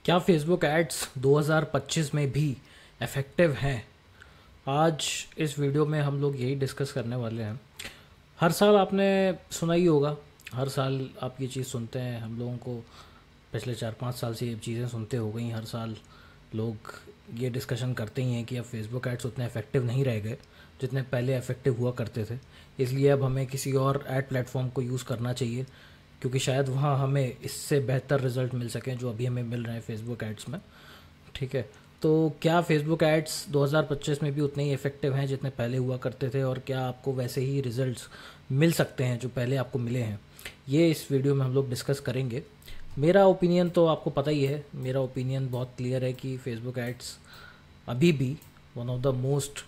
क्या Facebook ads 2025 में भी इफ़ेक्टिव हैं? आज इस वीडियो में हम लोग यही डिस्कस करने वाले हैं। हर साल आपने सुना ही होगा, हर साल आप ये चीज़ सुनते हैं। हम लोगों को पिछले 4-5 साल से ये चीज़ें सुनते हो गई। हर साल लोग ये डिस्कशन करते ही हैं कि अब फेसबुक एड्स उतने इफ़ेक्टिव नहीं रह गए जितने पहले इफ़ेक्टिव हुआ करते थे। इसलिए अब हमें किसी और एड प्लेटफॉर्म को यूज़ करना चाहिए, क्योंकि शायद वहाँ हमें इससे बेहतर रिज़ल्ट मिल सकें जो अभी हमें मिल रहे हैं फेसबुक एड्स में। ठीक है, तो क्या फेसबुक एड्स 2025 में भी उतने ही इफ़ेक्टिव हैं जितने पहले हुआ करते थे, और क्या आपको वैसे ही रिज़ल्ट्स मिल सकते हैं जो पहले आपको मिले हैं? ये इस वीडियो में हम लोग डिस्कस करेंगे। मेरा ओपिनियन तो आपको पता ही है, मेरा ओपिनियन बहुत क्लियर है कि फेसबुक एड्स अभी भी one of the most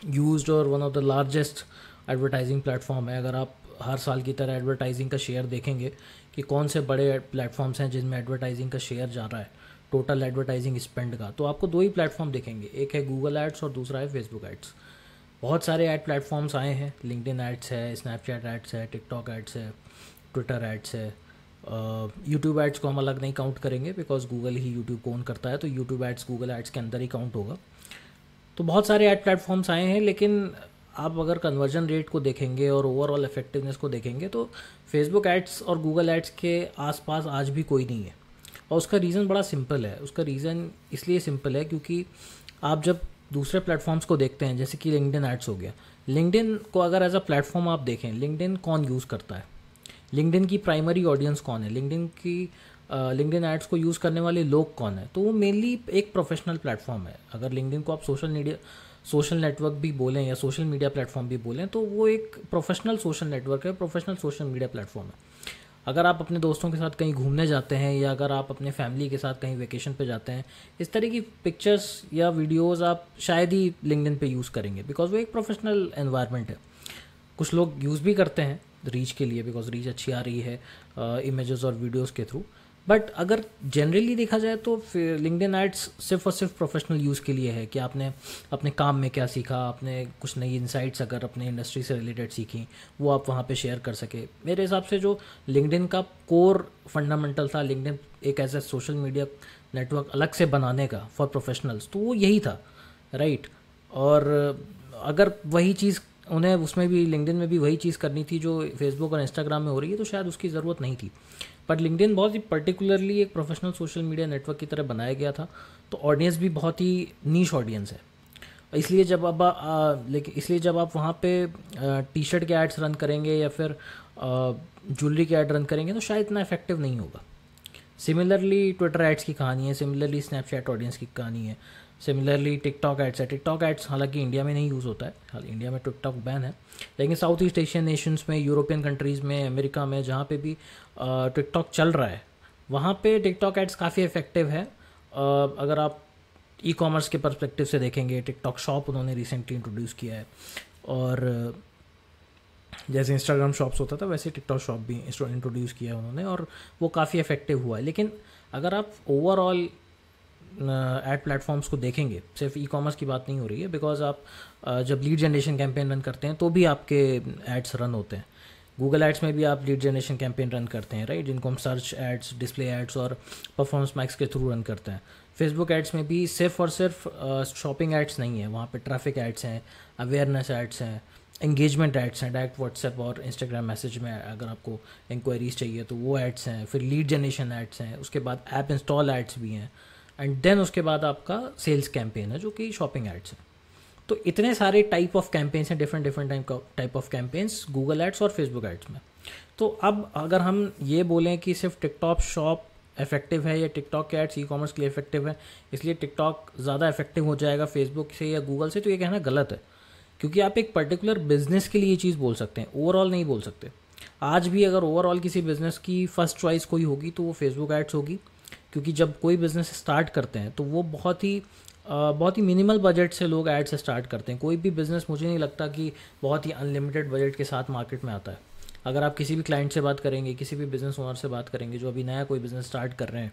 used और one of the largest advertising platform है। अगर आप हर साल की तरह एडवर्टाइजिंग का शेयर देखेंगे कि कौन से बड़े प्लेटफॉर्म्स हैं जिनमें एडवर्टाइजिंग का शेयर जा रहा है टोटल एडवर्टाइजिंग स्पेंड का, तो आपको दो ही प्लेटफॉर्म दिखेंगे, एक है गूगल एड्स और दूसरा है फेसबुक एड्स। बहुत सारे एड प्लेटफॉर्म्स आए हैं, लिंक्डइन एड्स है, स्नैपचैट एड्स है, टिकटॉक एड्स है, ट्विटर एड्स है। यूट्यूब एड्स को हम अलग नहीं काउंट करेंगे बिकॉज गूगल ही यूट्यूब को ओन करता है, तो यूट्यूब एड्स गूगल एड्स के अंदर ही काउंट होगा। तो बहुत सारे ऐड प्लेटफॉर्म्स आए हैं, लेकिन आप अगर कन्वर्जन रेट को देखेंगे और ओवरऑल इफेक्टिवनेस को देखेंगे तो फेसबुक एड्स और गूगल एड्स के आसपास आज भी कोई नहीं है। और उसका रीज़न बड़ा सिंपल है। उसका रीज़न इसलिए सिंपल है क्योंकि आप जब दूसरे प्लेटफॉर्म्स को देखते हैं, जैसे कि लिंक्डइन एड्स हो गया, लिंक्डइन को अगर एज अ प्लेटफॉर्म आप देखें, लिंक्डइन कौन यूज़ करता है, लिंक्डइन की प्राइमरी ऑडियंस कौन है, लिंक्डइन एड्स को यूज़ करने वाले लोग कौन है, तो वो मेनली एक प्रोफेशनल प्लेटफॉर्म है। अगर लिंक्डइन को आप सोशल नेटवर्क भी बोलें या सोशल मीडिया प्लेटफॉर्म भी बोलें, तो वो एक प्रोफेशनल सोशल नेटवर्क है, प्रोफेशनल सोशल मीडिया प्लेटफॉर्म है। अगर आप अपने दोस्तों के साथ कहीं घूमने जाते हैं या अगर आप अपने फैमिली के साथ कहीं वेकेशन पे जाते हैं, इस तरह की पिक्चर्स या वीडियोस आप शायद ही लिंक्डइन पे यूज़ करेंगे बिकॉज वो एक प्रोफेशनल एनवायरनमेंट है। कुछ लोग यूज़ भी करते हैं रीच के लिए बिकॉज रीच अच्छी आ रही है इमेजेस और वीडियोस के थ्रू, बट अगर जनरली देखा जाए तो लिंक्डइन एड्स सिर्फ और सिर्फ प्रोफेशनल यूज़ के लिए है कि आपने अपने काम में क्या सीखा, आपने कुछ नई इंसाइट्स अगर अपने इंडस्ट्री से रिलेटेड सीखी वो आप वहाँ पे शेयर कर सके। मेरे हिसाब से जो लिंक्डइन का कोर फंडामेंटल था, लिंक्डइन एक ऐसा सोशल मीडिया नेटवर्क अलग से बनाने का फॉर प्रोफेशनल्स, तो वो यही था, राइट। और अगर वही चीज़ उन्हें उसमें भी लिंक्डइन में भी वही चीज़ करनी थी जो फेसबुक और इंस्टाग्राम में हो रही है, तो शायद उसकी ज़रूरत नहीं थी। बट लिंक्डइन बहुत ही पर्टिकुलरली एक प्रोफेशनल सोशल मीडिया नेटवर्क की तरह बनाया गया था, तो ऑडियंस भी बहुत ही नीश ऑडियंस है। इसलिए जब आप वहाँ पे टी शर्ट के एड्स रन करेंगे या फिर ज्वेलरी के ऐड रन करेंगे तो शायद इतना इफेक्टिव नहीं होगा। सिमिलरली ट्विटर एड्स की कहानी है, सिमिलरली स्नैपचैट ऑडियंस की कहानी है, सिमिलरली टिकटॉक एड्स है। टिकटॉक एड्स हालांकि इंडिया में नहीं यूज़ होता है, हाल इंडिया में टिकटॉक बैन है, लेकिन साउथ ईस्ट एशियन नेशंस में, यूरोपियन कंट्रीज़ में, अमेरिका में जहाँ पे भी टिकटॉक चल रहा है वहाँ पे टिकटॉक एड्स काफ़ी इफेक्टिव है। अगर आप ई कॉमर्स के पर्सपेक्टिव से देखेंगे, टिकटॉक शॉप उन्होंने रिसेंटली इंट्रोड्यूस किया है, और जैसे इंस्टाग्राम शॉप्स होता था वैसे टिकटॉक शॉप भी इंट्रोड्यूस किया है उन्होंने, और वो काफ़ी इफेक्टिव हुआ है। लेकिन अगर आप ओवरऑल एड प्लेटफॉर्म्स को देखेंगे, सिर्फ ई कॉमर्स की बात नहीं हो रही है, बिकॉज आप जब लीड जनरेशन कैंपेन रन करते हैं तो भी आपके एड्स रन होते हैं। गूगल एड्स में भी आप लीड जनरेशन कैंपेन रन करते हैं, राइट, जिनको हम सर्च एड्स, डिस्प्ले एड्स और परफॉर्मेंस मैक्स के थ्रू रन करते हैं। फेसबुक एड्स में भी सिर्फ और सिर्फ शॉपिंग एड्स नहीं है, वहाँ पे ट्रैफिक एड्स हैं, अवेयरनेस एड्स हैं, एंगेजमेंट एड्स हैं, डायरेक्ट व्हाट्सएप और इंस्टाग्राम मैसेज में अगर आपको इंक्वायरीज चाहिए तो वो एड्स हैं, फिर लीड जनरेशन एड्स हैं, उसके बाद ऐप इंस्टॉल एड्स भी हैं, एंड देन उसके बाद आपका सेल्स कैंपेन है जो कि शॉपिंग एड्स है। तो इतने सारे टाइप ऑफ कैंपेन्स हैं, different type of campaigns Google ads और फेसबुक एड्स में। तो अब अगर हम ये बोलें कि सिर्फ टिकटॉक शॉप इफेक्टिव है या टिकटॉक के एड्स ई कॉमर्स के लिए इफेक्टिव है, इसलिए टिकटॉक ज़्यादा इफेक्टिव हो जाएगा फेसबुक से या गूगल से, तो ये कहना गलत है। क्योंकि आप एक पर्टिकुलर बिजनेस के लिए ये चीज़ बोल सकते हैं, ओवरऑल नहीं बोल सकते। आज भी अगर ओवरऑल किसी बिजनेस की फर्स्ट चॉइस कोई होगी तो वो फेसबुक एड्स होगी, क्योंकि जब कोई बिज़नेस स्टार्ट करते हैं तो वो बहुत ही मिनिमल बजट से लोग ऐड से स्टार्ट करते हैं। कोई भी बिज़नेस मुझे नहीं लगता कि बहुत ही अनलिमिटेड बजट के साथ मार्केट में आता है। अगर आप किसी भी क्लाइंट से बात करेंगे, किसी भी बिज़नेस ओनर से बात करेंगे जो अभी नया कोई बिज़नेस स्टार्ट कर रहे हैं,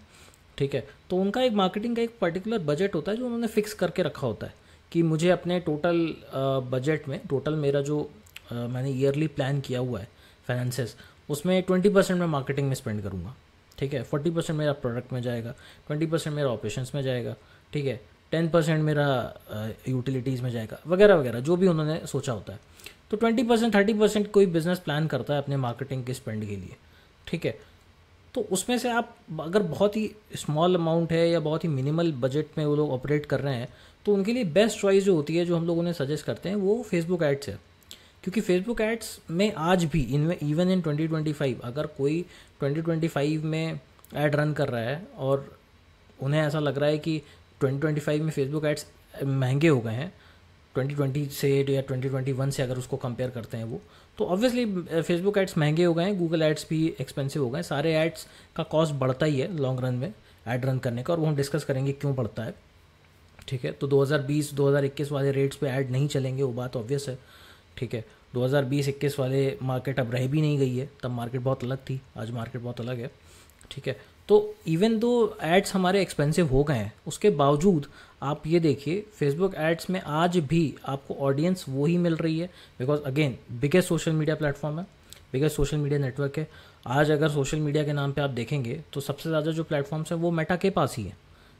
ठीक है, तो उनका एक मार्केटिंग का एक पर्टिकुलर बजट होता है जो उन्होंने फिक्स करके रखा होता है कि मुझे अपने टोटल बजट में, टोटल मेरा जो मैंने ईयरली प्लान किया हुआ है फाइनेंसेस, उसमें 20% मैं मार्केटिंग में स्पेंड करूँगा। ठीक है, 40% मेरा प्रोडक्ट में जाएगा, 20% मेरा ऑपरेशंस में जाएगा, ठीक है, 10% मेरा यूटिलिटीज़ में जाएगा, वगैरह वगैरह जो भी उन्होंने सोचा होता है। तो 20% 30% कोई बिजनेस प्लान करता है अपने मार्केटिंग के स्पेंड के लिए, ठीक है। तो उसमें से आप अगर बहुत ही स्मॉल अमाउंट है या बहुत ही मिनिमल बजट में वो लोग ऑपरेट कर रहे हैं, तो उनके लिए बेस्ट चॉइस जो होती है, जो हम लोग उन्हें सजेस्ट करते हैं, वो फेसबुक एड्स है। क्योंकि फेसबुक एड्स में आज भी इनमें इवन इन 2025 अगर कोई 2025 में ऐड रन कर रहा है और उन्हें ऐसा लग रहा है कि 2025 में फेसबुक एड्स महंगे हो गए हैं 2020 से या 2021 से, अगर उसको कंपेयर करते हैं वो, तो ऑब्वियसली फेसबुक एड्स महंगे हो गए हैं, गूगल एड्स भी एक्सपेंसिव हो गए हैं, सारे एड्स का कॉस्ट बढ़ता ही है लॉन्ग रन में ऐड रन करने का, और वो हम डिस्कस करेंगे क्यों बढ़ता है, ठीक है। तो 2020-2021 वाले रेट्स पे ऐड नहीं चलेंगे, वो बात ऑब्वियस है, ठीक है। 2020-21 वाले मार्केट अब रह भी नहीं गई है, तब मार्केट बहुत अलग थी, आज मार्केट बहुत अलग है, ठीक है। तो इवन दो एड्स हमारे एक्सपेंसिव हो गए हैं, उसके बावजूद आप ये देखिए फेसबुक एड्स में आज भी आपको ऑडियंस वो ही मिल रही है, because again biggest social media platform है, बिगेस्ट सोशल मीडिया नेटवर्क है। आज अगर सोशल मीडिया के नाम पे आप देखेंगे तो सबसे ज़्यादा जो प्लेटफॉर्म्स हैं वो मेटा के पास ही है,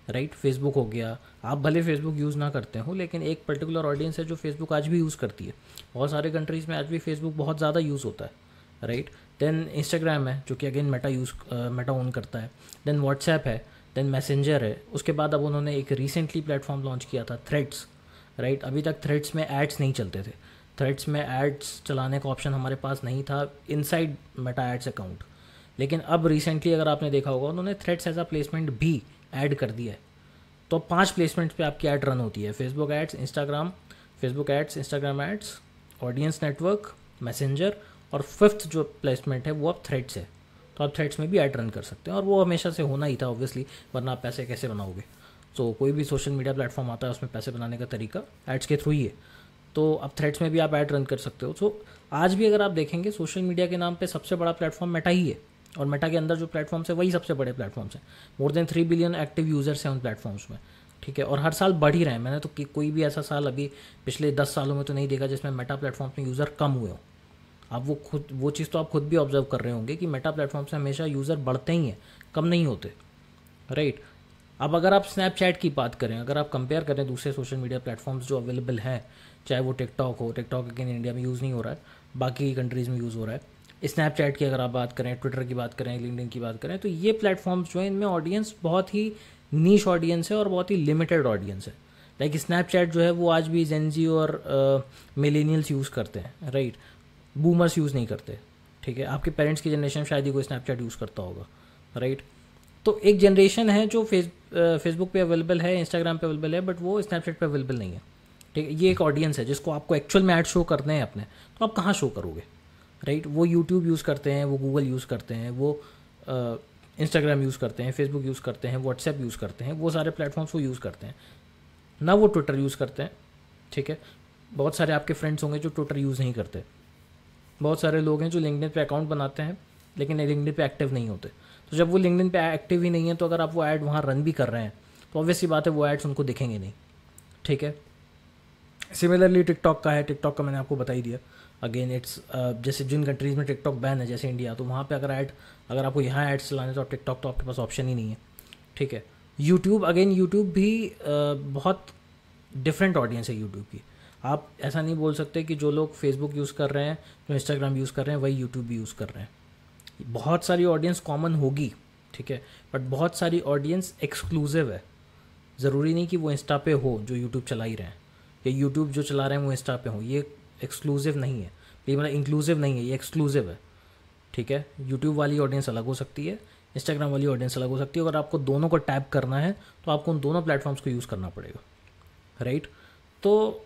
राइट। फेसबुक हो गया, आप भले फेसबुक यूज़ ना करते हो, लेकिन एक पर्टिकुलर ऑडियंस है जो फेसबुक आज भी यूज़ करती है। बहुत सारे कंट्रीज़ में आज भी फेसबुक बहुत ज़्यादा यूज़ होता है, राइट। देन इंस्टाग्राम है जो कि अगेन मेटा ओन करता है। देन व्हाट्सएप है, देन मैसेंजर है। उसके बाद अब उन्होंने एक रिसेंटली प्लेटफॉर्म लॉन्च किया था, थ्रेड्स, राइट। अभी तक थ्रेड्स में एड्स नहीं चलते थे, थ्रेड्स में एड्स चलाने का ऑप्शन हमारे पास नहीं था इनसाइड मेटा एड्स अकाउंट, लेकिन अब रिसेंटली अगर आपने देखा होगा उन्होंने थ्रेड्स एज अ प्लेसमेंट भी ऐड कर दिया है। तो 5 प्लेसमेंट्स पे आपकी ऐड रन होती है, Facebook ads, Instagram ads, audience network, messenger, और 5th जो प्लेसमेंट है वो अब थ्रेड्स है। तो आप थ्रेड्स में भी ऐड रन कर सकते हैं, और वो हमेशा से होना ही था ऑब्वियसली, वरना आप पैसे कैसे बनाओगे। तो कोई भी सोशल मीडिया प्लेटफॉर्म आता है उसमें पैसे बनाने का तरीका एड्स के थ्रू ही है। तो अब थ्रेड्स में भी आप ऐड रन कर सकते हो। सो आज भी अगर आप देखेंगे सोशल मीडिया के नाम पे सबसे बड़ा प्लेटफॉर्म मेटा ही है, और मेटा के अंदर जो प्लेटफॉर्म्स है वही सबसे बड़े प्लेटफॉर्म्स हैं। मोर देन 3 बिलियन एक्टिव यूजर्स हैं उन प्लेटफॉर्म्स में, ठीक है। और हर साल बढ़ ही रहे हैं। मैंने तो कोई भी ऐसा साल अभी पिछले 10 सालों में तो नहीं देखा जिसमें मेटा प्लेटफॉर्म्स में यूज़र कम हुए हो। आप वो चीज़ तो आप खुद भी ऑब्जर्व कर रहे होंगे कि मेटा प्लेटफॉर्म से हमेशा यूज़र बढ़ते ही हैं, कम नहीं होते, राइट। अब अगर आप स्नैपचैट की बात करें, अगर आप कंपेयर करें दूसरे सोशल मीडिया प्लेटफॉर्म्स जो अवेलेबल हैं, चाहे वो टिकटॉक हो, टिकटॉक अगेन इंडिया में यूज़ नहीं हो रहा है, बाकी कंट्रीज़ में यूज़ हो रहा है। स्नैपचैट की अगर आप बात करें, ट्विटर की बात करें, लिंक्डइन की बात करें, तो ये प्लेटफॉर्म्स जो हैं इनमें ऑडियंस बहुत ही नीश ऑडियंस है और बहुत ही लिमिटेड ऑडियंस है। लाइक स्नैपचैट जो है वो आज भी जेनजी और मिलेनियल्स यूज़ करते हैं, राइट। बूमर्स यूज़ नहीं करते, ठीक है। आपके पेरेंट्स की जनरेशन शायद ही कोई स्नैपचैट यूज़ करता होगा, राइट। तो एक जनरेशन है जो फेसबुक पे अवेलेबल है, इंस्टाग्राम पे अवेलेबल है, बट वो स्नैपचैट पे अवेलेबल नहीं है, ठीक है। ये एक ऑडियंस है जिसको आपको एक्चुअल में ऐड शो करने हैं अपने, तो आप कहाँ शो करोगे, राइट। वो यूट्यूब यूज़ करते हैं, वो गूगल यूज़ करते हैं, वो इंस्टाग्राम यूज़ करते हैं, फेसबुक यूज़ करते हैं, व्हाट्सएप यूज़ करते हैं, वो सारे प्लेटफॉर्म्स वो यूज़ करते हैं ना, वो ट्विटर यूज़ करते हैं, ठीक है। बहुत सारे आपके फ्रेंड्स होंगे जो ट्विटर यूज़ नहीं करते। बहुत सारे लोग हैं जो लिंक्डइन पे अकाउंट बनाते हैं लेकिन लिंक्डइन पे एक्टिव नहीं होते। तो जब वो लिंक्डइन पे एक्टिव ही नहीं है, तो अगर आप वो ऐड वहाँ रन भी कर रहे हैं तो ऑब्वियसली बात है वो एड्स उनको दिखेंगे नहीं, ठीक है। सिमिलरली टिकटॉक का है, टिकटॉक का मैंने आपको बता ही दिया। अगेन इट्स जैसे जिन कंट्रीज़ में टिकटॉक बैन है जैसे इंडिया, तो वहाँ पे अगर आपको यहाँ एड्स चलाने तो टिकटॉक तो आपके पास ऑप्शन ही नहीं है, ठीक है। यूट्यूब भी बहुत डिफरेंट ऑडियंस है यूट्यूब की। आप ऐसा नहीं बोल सकते कि जो लोग फेसबुक यूज़ कर रहे हैं, जो इंस्टाग्राम यूज़ कर रहे हैं, वही यूट्यूब भी यूज़ कर रहे हैं। बहुत सारी ऑडियंस कॉमन होगी, ठीक है, बट बहुत सारी ऑडियंस एक्सक्लूसिव है। ज़रूरी नहीं कि वो इंस्टा पे हो जो यूट्यूब चला ही रहे हैं, या यूट्यूब जो चला रहे हैं वो इंस्टा पे हो। ये एक्सक्लूसिव नहीं है, ये मतलब इंक्लूसिव नहीं है, ये एक्सक्लूसिव है, ठीक है। यूट्यूब वाली ऑडियंस अलग हो सकती है, इंस्टाग्राम वाली ऑडियंस अलग हो सकती है। अगर आपको दोनों को टैप करना है तो आपको उन दोनों प्लेटफॉर्म्स को यूज़ करना पड़ेगा, राइट। तो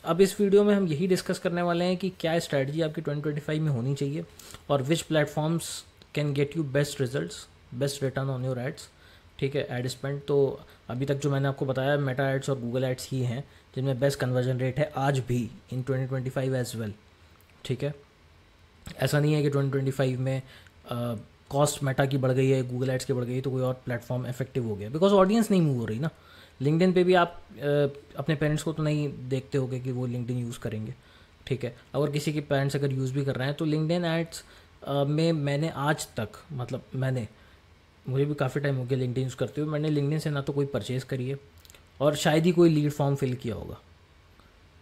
अब इस वीडियो में हम यही डिस्कस करने वाले हैं कि क्या स्ट्रैटेजी आपकी 2025 में होनी चाहिए और which platforms can get you best results, best return on your ads, ठीक है, एड स्पेंड। तो अभी तक जो मैंने आपको बताया मेटा एड्स और गूगल एड्स ही हैं जिनमें बेस्ट कन्वर्जन रेट है आज भी इन 2025 एज वेल, ठीक है। ऐसा नहीं है कि 2025 में कॉस्ट मेटा की बढ़ गई है, गूगल एड्स की बढ़ गई है तो कोई और प्लेटफॉर्म इफेक्टिव हो गया, बिकॉज ऑडियंस नहीं मूव हो रही ना। लिंक्डइन पे भी आप अपने पेरेंट्स को तो नहीं देखते होगे कि वो लिंक्डइन यूज़ करेंगे, ठीक है। अगर किसी के पेरेंट्स अगर यूज़ भी कर रहे हैं तो लिंक्डइन एड्स में मैंने आज तक, मतलब मैंने मुझे भी काफ़ी टाइम हो गया लिंक्डइन यूज़ करते हुए। मैंने लिंक्डइन से ना तो कोई परचेज़ करी है और शायद ही कोई लीड फॉर्म फिल किया होगा।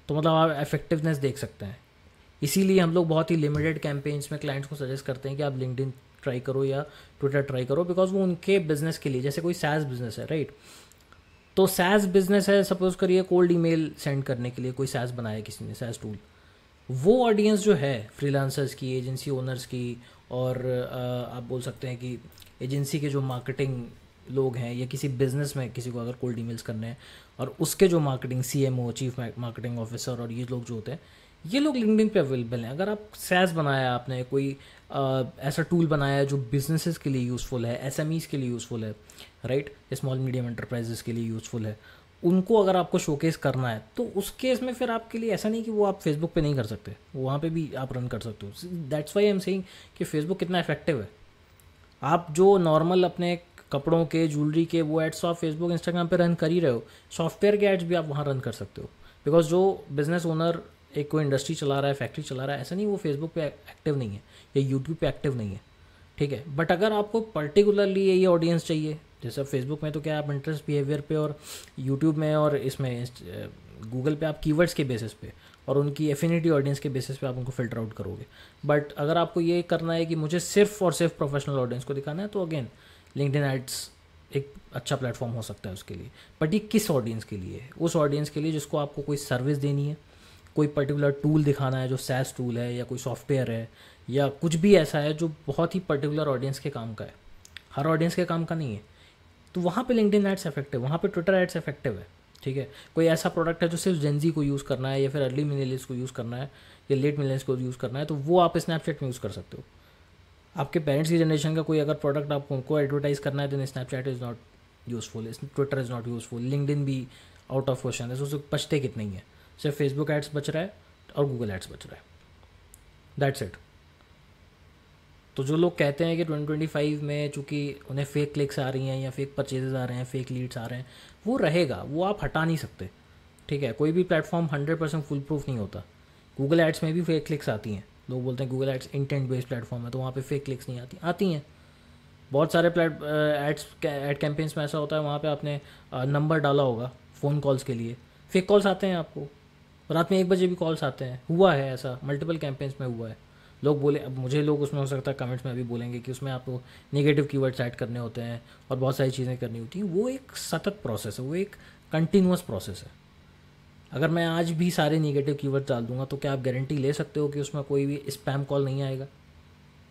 तो मतलब आप इफेक्टिवनेस देख सकते हैं। इसीलिए हम लोग बहुत ही लिमिटेड कैंपेन्स में क्लाइंट्स को सजेस्ट करते हैं कि आप लिंक्डइन ट्राई करो या ट्विटर ट्राई करो, बिकॉज वो उनके बिजनेस के लिए, जैसे कोई सैस बिजनेस है, राइट। तो सैस बिजनेस है, सपोज करिए कोल्ड ईमेल सेंड करने के लिए कोई सैस बनाया किसी ने, सैस टूल। वो ऑडियंस जो है फ्रीलांसर्स की, एजेंसी ओनर्स की, और आप बोल सकते हैं कि एजेंसी के जो मार्केटिंग लोग हैं, या किसी बिजनेस में किसी को अगर कोल्ड ईमेल्स करने हैं, और उसके जो marketing CMO, chief marketing officer, और ये लोग जो होते हैं, ये लोग लिंक्डइन पे अवेलेबल हैं। अगर आप सैस बनाया, आपने कोई ऐसा टूल बनाया है जो बिजनेसेस के लिए यूज़फुल है, SMEs के लिए यूज़फुल है, राइट, स्मॉल मीडियम एंटरप्राइजेस के लिए यूज़फुल है, उनको अगर आपको शोकेस करना है, तो उस केस में फिर आपके लिए ऐसा नहीं कि वो आप फेसबुक पे नहीं कर सकते, वहाँ पे भी आप रन कर सकते हो। That's why I am saying कि फेसबुक कितना इफेक्टिव है। आप जो नॉर्मल अपने कपड़ों के, ज्वेलरी के वो एड्स आप फेसबुक, इंस्टाग्राम पे रन कर ही रहे हो, सॉफ्टवेयर के एड्स भी आप वहाँ रन कर सकते हो। बिकॉज जो बिजनेस ओनर एक कोई इंडस्ट्री चला रहा है, फैक्ट्री चला रहा है, ऐसा नहीं वो फेसबुक पे एक्टिव नहीं है या यूट्यूब पे एक्टिव नहीं है, ठीक है। बट अगर आपको पर्टिकुलरली ये ऑडियंस चाहिए, जैसे फेसबुक में तो क्या आप इंटरेस्ट बिहेवियर पे, और यूट्यूब में और इसमें गूगल पे आप कीवर्ड्स के बेसिस पे और उनकी एफिनिटी ऑडियंस के बेसिस पे आप उनको फिल्टर आउट करोगे। बट अगर आपको ये करना है कि मुझे सिर्फ और सिर्फ प्रोफेशनल ऑडियंस को दिखाना है, तो अगेन लिंक्डइन एड्स एक अच्छा प्लेटफॉर्म हो सकता है उसके लिए। बट ये किस ऑडियंस के लिए है? उस ऑडियंस के लिए जिसको आपको कोई सर्विस देनी है, कोई पर्टिकुलर टूल दिखाना है जो सैस टूल है, या कोई सॉफ्टवेयर है, या कुछ भी ऐसा है जो बहुत ही पर्टिकुलर ऑडियंस के काम का है, हर ऑडियंस के काम का नहीं है। तो वहाँ पे लिंक्डइन एड्स इफेक्टिव, वहाँ पे ट्विटर एड्स इफेक्टिव है, ठीक है। कोई ऐसा प्रोडक्ट है जो सिर्फ जेनजी को यूज़ करना है, या फिर अर्ली मिलेनियल्स को यूज़ करना है, या लेट मिलेनियल्स को यूज़ करना है, तो वो आप स्नैपचैट में यूज़ कर सकते हो। आपके पेरेंट्स की जनरेशन का कोई अगर प्रोडक्ट आपको उनको एडवर्टाइज करना है, then Snapchat is not useful, Twitter is not useful, LinkedIn भी आउट ऑफ क्वेश्चन है। उससे बचते कितने ही है, सिर्फ फेसबुक एड्स बच रहा है और गूगल एड्स बच रहा है, दैट्स इट। तो जो लोग कहते हैं कि 2025 में चूँकि उन्हें फेक क्लिक्स आ रही हैं, या फेक परचेजेस आ रहे हैं, फेक लीड्स आ रहे हैं, वो रहेगा, वो आप हटा नहीं सकते, ठीक है। कोई भी प्लेटफॉर्म 100% फुल प्रूफ नहीं होता। गूगल एड्स में भी फेक क्लिक्स आती हैं, लोग बोलते हैं Google ads intent based platform है तो वहाँ पे फेक क्लिक्स नहीं आती हैं। बहुत सारे एड कैंपेन्स में ऐसा होता है, वहाँ पे आपने नंबर डाला होगा फ़ोन कॉल्स के लिए, फेक कॉल्स आते हैं आपको, रात में 1 बजे भी कॉल्स आते हैं। हुआ है ऐसा, मल्टीपल कैंपेन्स में हुआ है। लोग बोले, अब मुझे लोग उसमें हो सकता है कमेंट्स में अभी बोलेंगे कि उसमें आपको नेगेटिव कीवर्ड्स ऐड करने होते हैं और बहुत सारी चीज़ें करनी होती हैं। वो एक सतत प्रोसेस है, वो एक कंटिन्यूस प्रोसेस है। अगर मैं आज भी सारे नेगेटिव कीवर्ड्स डाल दूंगा, तो क्या आप गारंटी ले सकते हो कि उसमें कोई भी स्पैम कॉल नहीं आएगा?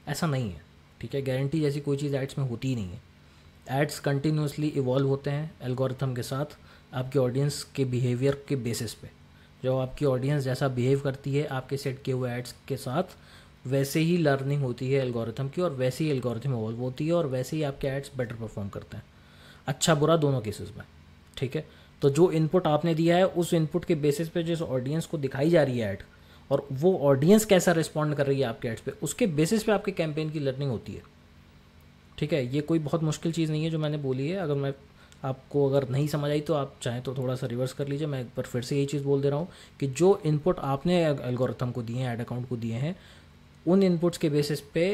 ऐसा नहीं है, ठीक है। गारंटी जैसी कोई चीज़ एड्स में होती ही नहीं है। एड्स कंटिन्यूसली इवॉल्व होते हैं एल्गोरिथम के साथ, आपके ऑडियंस के बिहेवियर के बेसिस पे। जो आपकी ऑडियंस जैसा बिहेव करती है आपके सेट किए हुए एड्स के साथ, वैसे ही लर्निंग होती है एल्गोरिथम की, और वैसे ही एल्गोरिथम इवॉल्व होती है, और वैसे ही आपके एड्स बेटर परफॉर्म करते हैं, अच्छा बुरा दोनों केसेस में, ठीक है। तो जो इनपुट आपने दिया है, उस इनपुट के बेसिस पे जिस ऑडियंस को दिखाई जा रही है ऐड, और वो ऑडियंस कैसा रिस्पॉन्ड कर रही है आपके एड्स पे, उसके बेसिस पे आपके कैंपेन की लर्निंग होती है, ठीक है। ये कोई बहुत मुश्किल चीज़ नहीं है जो मैंने बोली है। अगर मैं आपको अगर नहीं समझ आई तो आप चाहें तो थोड़ा सा रिवर्स कर लीजिए। मैं एक बार फिर से यही चीज़ बोल दे रहा हूँ कि जो इनपुट आपने एल्गोरिथम को दिए हैं, ऐड अकाउंट को दिए हैं, उन इनपुट्स के बेसिस पे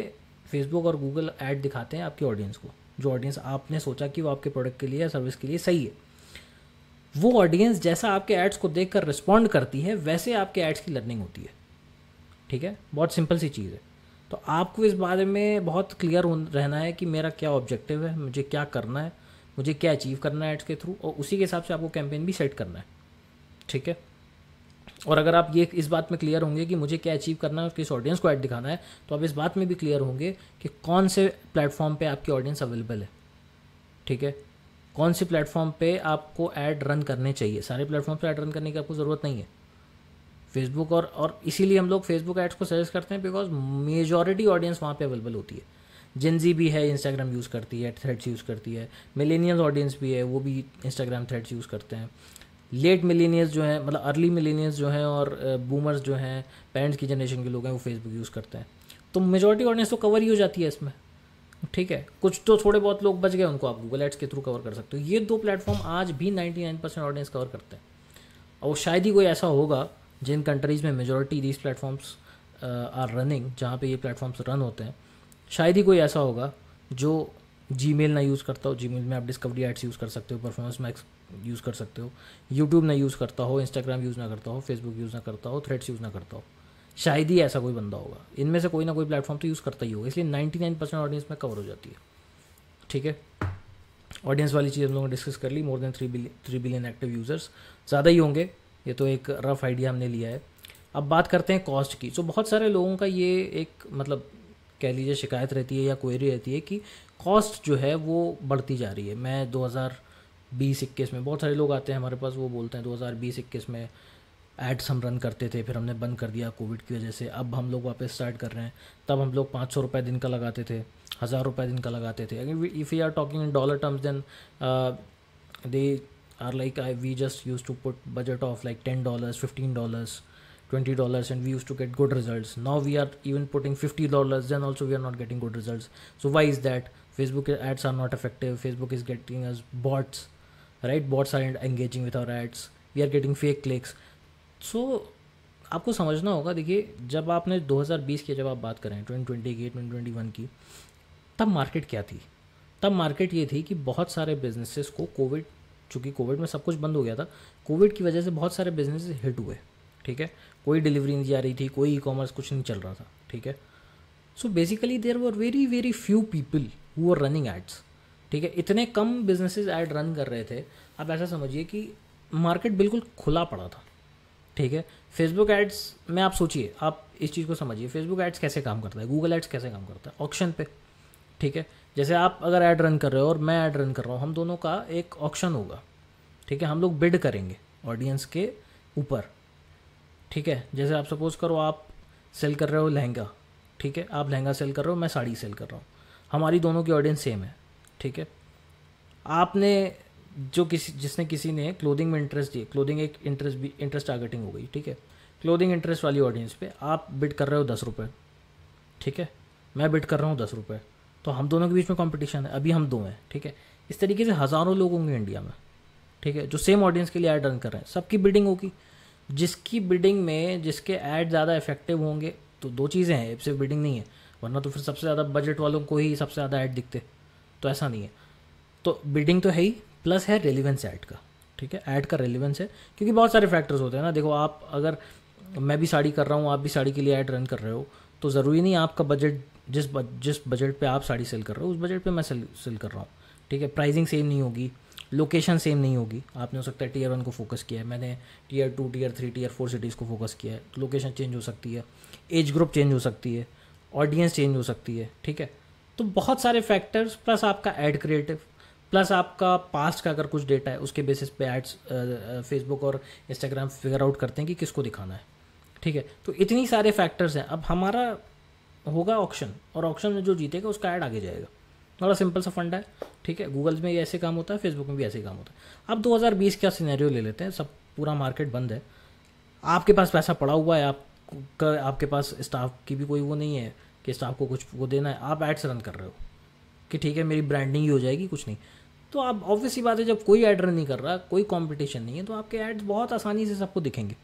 फेसबुक और गूगल ऐड दिखाते हैं आपकी ऑडियंस को। जो ऑडियंस आपने सोचा कि वो आपके प्रोडक्ट के लिए या सर्विस के लिए सही है, वो ऑडियंस जैसा आपके एड्स को देखकर रिस्पॉन्ड करती है, वैसे आपके एड्स की लर्निंग होती है, ठीक है। बहुत सिंपल सी चीज़ है। तो आपको इस बारे में बहुत क्लियर रहना है कि मेरा क्या ऑब्जेक्टिव है, मुझे क्या करना है, मुझे क्या अचीव करना है एड्स के थ्रू, और उसी के हिसाब से आपको कैंपेन भी सेट करना है, ठीक है। और अगर आप ये इस बात में क्लियर होंगे कि मुझे क्या अचीव करना है और किस ऑडियंस को ऐड दिखाना है, तो आप इस बात में भी क्लियर होंगे कि कौन से प्लेटफॉर्म पे आपकी ऑडियंस अवेलेबल है, ठीक है। कौन से प्लेटफॉर्म पे आपको ऐड रन करने चाहिए। सारे प्लेटफॉर्म पे ऐड रन करने की आपको ज़रूरत नहीं है। फेसबुक और इसीलिए हम लोग फेसबुक एड्स को सजेस्ट करते हैं, बिकॉज मेजॉरिटी ऑडियंस वहाँ पे अवेलेबल होती है। जिनजी भी है, इंस्टाग्राम यूज़ करती है, थ्रेड्स यूज़ करती है। मिलेनियल ऑडियंस भी है, वो भी इंस्टाग्राम थ्रेड्स यूज़ करते हैं। लेट मिलेनियल्स जो हैं, मतलब अर्ली मिलेनियल्स जो हैं, और बूमर्स जो हैं, पेरेंट्स की जनरेशन के लोग हैं, वो फेसबुक यूज़ करते हैं। तो मेजॉरिटी ऑडियंस तो कवर ही हो जाती है इसमें, ठीक है। कुछ तो थोड़े बहुत लोग बच गए, उनको आप गूगल एड्स के थ्रू कवर कर सकते हो। ये 2 प्लेटफॉर्म आज भी 99% ऑडियंस कवर करते हैं, और शायद ही कोई ऐसा होगा जिन कंट्रीज़ में majority these platforms are running, जहाँ पे ये प्लेटफॉर्म्स रन होते हैं, शायद ही कोई ऐसा होगा जो जीमेल ना यूज़ करता हो, जीमेल में आप डिस्कवरी एड्स यूज़ कर सकते हो, परफॉर्मेंस मैक्स यूज़ कर सकते हो। यूट्यूब ना यूज़ करता हो, इंस्टाग्राम यूज़ ना करता हो, फेसबुक यूज़ ना करता हो, थ्रेड्स यूज़ ना करता हो, शायद ही ऐसा कोई बंदा होगा। इनमें से कोई ना कोई प्लेटफॉर्म तो यूज़ करता ही होगा, इसलिए 99% ऑडियंस में कवर हो जाती है। ठीक है, ऑडियंस वाली चीज़ हम लोगों ने डिस्कस कर ली। More than 3 billion active users, ज़्यादा ही होंगे, ये तो एक रफ आइडिया हमने लिया है। अब बात करते हैं कॉस्ट की। तो बहुत सारे लोगों का ये एक मतलब कह लीजिए शिकायत रहती है या क्वेरी रहती है कि कॉस्ट जो है वो बढ़ती जा रही है। मैं 2020-21 में बहुत सारे लोग आते हैं हमारे पास, वो बोलते हैं 2020-21 में एड्स हम रन करते थे, फिर हमने बंद कर दिया कोविड की वजह से, अब हम लोग वापस स्टार्ट कर रहे हैं। तब हम लोग 500 रुपये दिन का लगाते थे, 1000 रुपये दिन का लगाते थे। अगर if you are talking in dollar terms then they are like we just use to put budget of like $10, $15, $20, and we used to get good results. Now we are even putting $50, then also we are not getting good results. So why is that? Facebook ads are not effective. Facebook is getting us bots, right? Bots are engaging with our ads. We are getting fake clicks. So आपको समझना होगा, देखिए जब आपने 2020 की जब आप बात करें, 2020 की, 2021 की, तब मार्केट क्या थी? तब मार्केट ये थी कि बहुत सारे बिजनेसेस को कोविड, चूँकि कोविड में सब कुछ बंद हो गया था, कोविड की वजह से बहुत सारे बिजनेसेस हिट हुए। ठीक है, कोई डिलीवरी नहीं जा रही थी, कोई ई कॉमर्स कुछ नहीं चल रहा था। ठीक है, so basically there were very very few people who were running ads. ठीक है, इतने कम बिजनेसेस ऐड रन कर रहे थे। आप ऐसा समझिए कि मार्केट बिल्कुल खुला पड़ा था। ठीक है, फेसबुक एड्स में आप सोचिए, आप इस चीज़ को समझिए, फेसबुक एड्स कैसे काम करता है, गूगल एड्स कैसे काम करता है, ऑक्शन पे। ठीक है, जैसे आप अगर ऐड रन कर रहे हो और मैं ऐड रन कर रहा हूँ, हम दोनों का एक ऑक्शन होगा। ठीक है, हम लोग बिड करेंगे ऑडियंस के ऊपर। ठीक है, जैसे आप सपोज़ करो आप सेल कर रहे हो लहंगा। ठीक है, आप लहंगा सेल कर रहे हो, मैं साड़ी सेल कर रहा हूँ, हमारी दोनों की ऑडियंस सेम है। ठीक है, आपने जो जिसने किसी ने क्लोथिंग में इंटरेस्ट दिए, क्लोथिंग एक इंटरेस्ट टारगेटिंग हो गई। ठीक है, क्लोथिंग इंटरेस्ट वाली ऑडियंस पे आप बिड कर रहे हो 10 रुपये। ठीक है, मैं बिड कर रहा हूँ 10 रुपये, तो हम दोनों के बीच में कंपटीशन है, अभी हम दो हैं। ठीक है, इस तरीके से हज़ारों लोग होंगे इंडिया में। ठीक है, जो सेम ऑडियंस के लिए ऐड रन कर रहे हैं, सबकी बिडिंग होगी। जिसकी बिडिंग में जिसके ऐड ज़्यादा इफेक्टिव होंगे, तो दो चीज़ें हैं, सिर्फ बिडिंग नहीं है, वरना तो फिर सबसे ज़्यादा बजट वालों को ही सबसे ज़्यादा ऐड दिखते, तो ऐसा नहीं है। तो बिडिंग तो है ही, प्लस है रेलिवेंस ऐड का। ठीक है, ऐड का रेलिवेंस है, क्योंकि बहुत सारे फैक्टर्स होते हैं ना। देखो, आप अगर मैं भी साड़ी कर रहा हूँ, आप भी साड़ी के लिए ऐड रन कर रहे हो, तो ज़रूरी नहीं आपका बजट जिस बजट पे आप साड़ी सेल कर रहे हो उस बजट पे मैं सेल कर रहा हूँ। ठीक है, प्राइसिंग सेम नहीं होगी, लोकेशन सेम नहीं होगी। आपने हो सकता है Tier 1 को फोकस किया है, मैंने Tier 2, Tier 3, Tier 4 सिटीज़ को फोकस किया है, तो लोकेशन चेंज हो सकती है, एज ग्रुप चेंज हो सकती है, ऑडियंस चेंज हो सकती है। ठीक है, तो बहुत सारे फैक्टर्स, प्लस आपका ऐड क्रिएटिव, प्लस आपका पास्ट का अगर कुछ डेटा है, उसके बेसिस पे एड्स फेसबुक और इंस्टाग्राम फिगर आउट करते हैं कि किसको दिखाना है। ठीक है, तो इतनी सारे फैक्टर्स हैं। अब हमारा होगा ऑक्शन, और ऑक्शन में जो जीतेगा उसका ऐड आगे जाएगा। थोड़ा सिंपल सा फंडा है। ठीक है, गूगल में ये ऐसे काम होता है, फेसबुक में भी ऐसे ही काम होता है। अब 2020 का सिनेरियो ले लेते हैं, सब पूरा मार्केट बंद है, आपके पास पैसा पड़ा हुआ है, आपके पास स्टाफ की भी कोई वो नहीं है कि स्टाफ को कुछ वो देना है, आप एड्स रन कर रहे हो कि ठीक है मेरी ब्रांडिंग ही हो जाएगी, कुछ नहीं। तो आप ऑब्वियस ही बात है, जब कोई ऐड रन नहीं कर रहा, कोई कॉम्पिटिशन नहीं है, तो आपके एड्स बहुत आसानी से सबको दिखेंगे।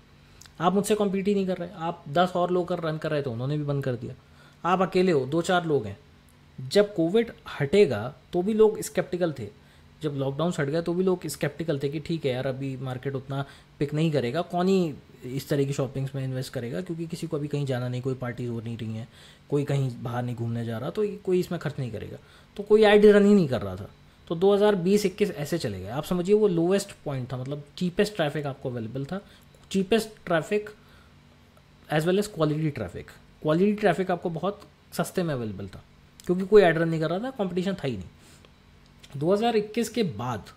आप मुझसे कॉम्पीट ही नहीं कर रहे, आप 10 और लोग रन कर रहे थे, उन्होंने भी बंद कर दिया, आप अकेले हो, 2-4 लोग हैं। जब कोविड हटेगा तो भी लोग स्केप्टिकल थे, जब लॉकडाउन हट गया तो भी लोग स्केप्टिकल थे कि ठीक है यार, अभी मार्केट उतना पिक नहीं करेगा, कौन ही इस तरह की शॉपिंग्स में इन्वेस्ट करेगा, क्योंकि किसी को अभी कहीं जाना नहीं, कोई पार्टी हो नहीं रही है, कोई कहीं बाहर नहीं घूमने जा रहा, तो कोई इसमें खर्च नहीं करेगा, तो कोई ऐड रन ही नहीं कर रहा था। तो 2020-21 ऐसे चले गए। आप समझिए वो लोएस्ट पॉइंट था, मतलब चीपेस्ट ट्रैफिक आपको अवेलेबल था, cheapest traffic as well as quality traffic आपको बहुत सस्ते में अवेलेबल था, क्योंकि कोई ऐड रन नहीं कर रहा था, कंपटीशन था ही नहीं। 2021 के बाद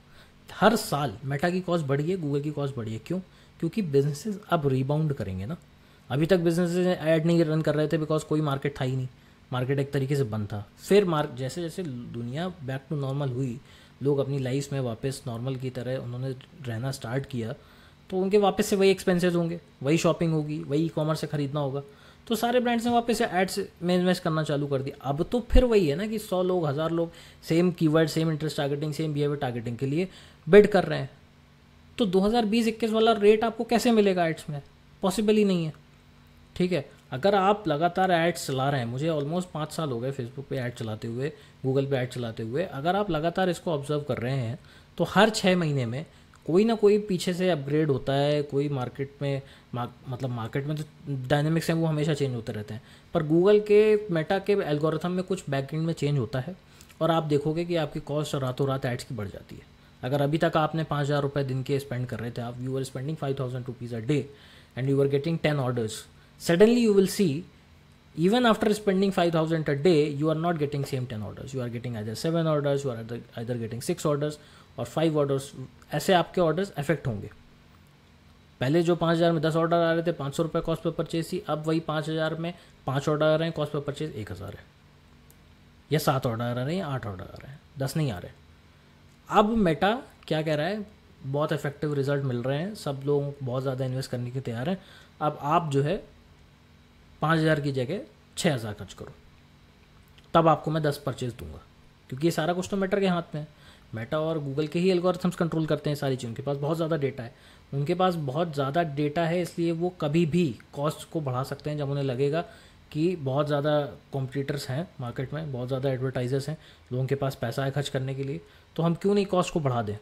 हर साल मेटा की कॉस्ट बढ़ी है, गूगल की कॉस्ट बढ़ी है। क्यों? क्योंकि बिजनेसेस अब रिबाउंड करेंगे ना। अभी तक बिजनेसेस ऐड नहीं रन कर रहे थे बिकॉज कोई मार्केट था ही नहीं, मार्केट एक तरीके से बंद था। फिर जैसे जैसे दुनिया बैक टू नॉर्मल हुई, लोग अपनी लाइफ में वापस नॉर्मल की तरह उन्होंने रहना स्टार्ट किया, तो उनके वापस से वही एक्सपेंसेस होंगे, वही शॉपिंग होगी, वही ई कॉमर्स से ख़रीदना होगा, तो सारे ब्रांड्स ने वापस से एड्स में इन्वेस्ट करना चालू कर दिया। अब तो फिर वही है ना कि 100 लोग 1000 लोग same keyword, same interest targeting, same behaviour targeting के लिए बिड कर रहे हैं। तो 2020-21 वाला रेट आपको कैसे मिलेगा एड्स में? पॉसिबल ही नहीं है। ठीक है, अगर आप लगातार एड्स चला रहे हैं, मुझे ऑलमोस्ट 5 साल हो गए फेसबुक पे ऐड चलाते हुए, गूगल पे ऐड चलाते हुए, अगर आप लगातार इसको ऑब्जर्व कर रहे हैं तो हर 6 महीने में कोई ना कोई पीछे से अपग्रेड होता है। कोई मार्केट में मतलब मार्केट में तो डायनेमिक्स हैं वो हमेशा चेंज होते रहते हैं, पर गूगल के मेटा के एल्गोरिथम में कुछ बैकएंड में चेंज होता है और आप देखोगे कि आपकी कॉस्ट रातों रात एड्स की बढ़ जाती है। अगर अभी तक आपने 5,000 रुपये दिन के स्पेंड कर रहे थे, आप you are spending 5,000 rupees a day and you are getting 10 orders, suddenly you will see even after spending 5,000 a day you are not getting same 10 orders, you are getting either 7 orders, you are either getting 6 orders और 5 orders। ऐसे आपके orders affect होंगे। पहले जो 5,000 में 10 order आ रहे थे, 500 रुपये कॉस्ट पर परचेज थी, अब वही 5,000 में 5 ऑर्डर आ रहे हैं, कॉस्ट पर परचेज 1,000 है, या 7 ऑर्डर आ रहे हैं, या 8 ऑर्डर आ रहे हैं, 10 नहीं आ रहे। अब मेटा क्या कह रहा है, बहुत इफेक्टिव रिजल्ट मिल रहे हैं, सब लोग बहुत ज़्यादा इन्वेस्ट करने के तैयार हैं, अब आप जो है 5,000 की जगह 6,000 खर्च करो, तब आपको मैं 10 परचेज दूंगा। क्योंकि ये सारा कुछ तो मेटा के हाथ में है। मेटा और गूगल के ही एल्गोरिथम्स कंट्रोल करते हैं सारी चीज़। उनके पास बहुत ज़्यादा डेटा है, उनके पास बहुत ज़्यादा डेटा है, इसलिए वो कभी भी कॉस्ट को बढ़ा सकते हैं जब उन्हें लगेगा कि बहुत ज़्यादा कॉम्पिटिटर्स हैं मार्केट में, बहुत ज़्यादा एडवर्टाइजर्स हैं, लोगों के पास पैसा है खर्च करने के लिए, तो हम क्यों नहीं कॉस्ट को बढ़ा दें।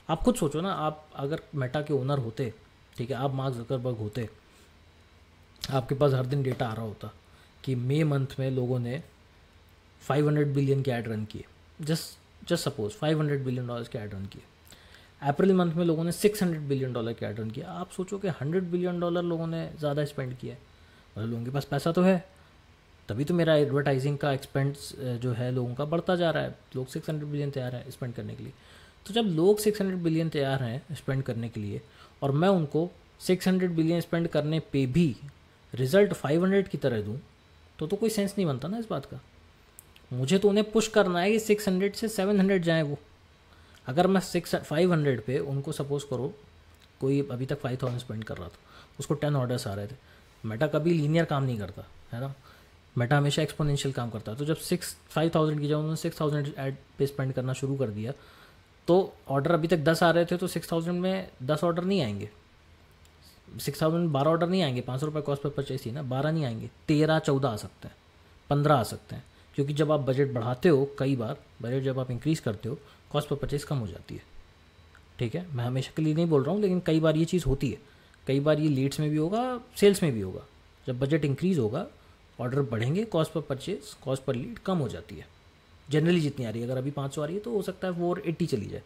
आप खुद सोचो ना, आप अगर मेटा के ओनर होते, ठीक है, आप मार्क ज़करबर्ग होते, आपके पास हर दिन डेटा आ रहा होता कि मई मंथ में लोगों ने 500 बिलियन के ऐड रन किए, जस्ट सपोज 500 बिलियन डॉलर्स के ऐड रन किए। अप्रैल मंथ में लोगों ने 600 बिलियन डॉलर के ऐड रन किया। आप सोचो कि 100 बिलियन डॉलर लोगों ने ज़्यादा स्पेंड किया है, मतलब लोगों के पास पैसा तो है, तभी तो मेरा एडवर्टाइजिंग का एक्सपेंस जो है लोगों का बढ़ता जा रहा है। लोग 600 बिलियन तैयार हैं स्पेंड करने के लिए। तो जब लोग 600 बिलियन तैयार हैं स्पेंड करने के लिए और मैं उनको 600 बिलियन स्पेंड करने पे भी रिज़ल्ट 500 की तरह दूं, तो कोई सेंस नहीं बनता ना इस बात का। मुझे तो उन्हें पुश करना है कि 600 से 700 जाएँ वो। अगर मैं 500 पे उनको सपोज करो, कोई अभी तक 5,000 स्पेंड कर रहा था, उसको 10 ऑर्डर्स आ रहे थे। मेटा कभी लीनियर काम नहीं करता है ना, मेटा हमेशा एक्सपोनेंशियल काम करता है। तो जब 5,000 की जगह उन्होंने 6,000 ऐड पे स्पेंड करना शुरू कर दिया, तो ऑर्डर अभी तक 10 आ रहे थे, तो 6,000 में 10 ऑर्डर नहीं आएंगे, 6,000 में 12 ऑर्डर नहीं आएंगे। 500 रुपये कॉस्ट पर परचेज थी ना, 12 नहीं आएंगे, 13 14 आ सकते हैं, 15 आ सकते हैं। क्योंकि जब आप बजट बढ़ाते हो, कई बार बजट जब आप इंक्रीज़ करते हो, कॉस्ट पर परचेज कम हो जाती है। ठीक है, मैं हमेशा के लिए नहीं बोल रहा हूँ, लेकिन कई बार ये चीज़ होती है। कई बार ये लीड्स में भी होगा, सेल्स में भी होगा। जब बजट इंक्रीज़ होगा, ऑर्डर बढ़ेंगे, cost per purchase, cost per lead कम हो जाती है। जनरली जितनी आ रही है, अगर अभी 500 आ रही है तो हो सकता है 480 चली जाए,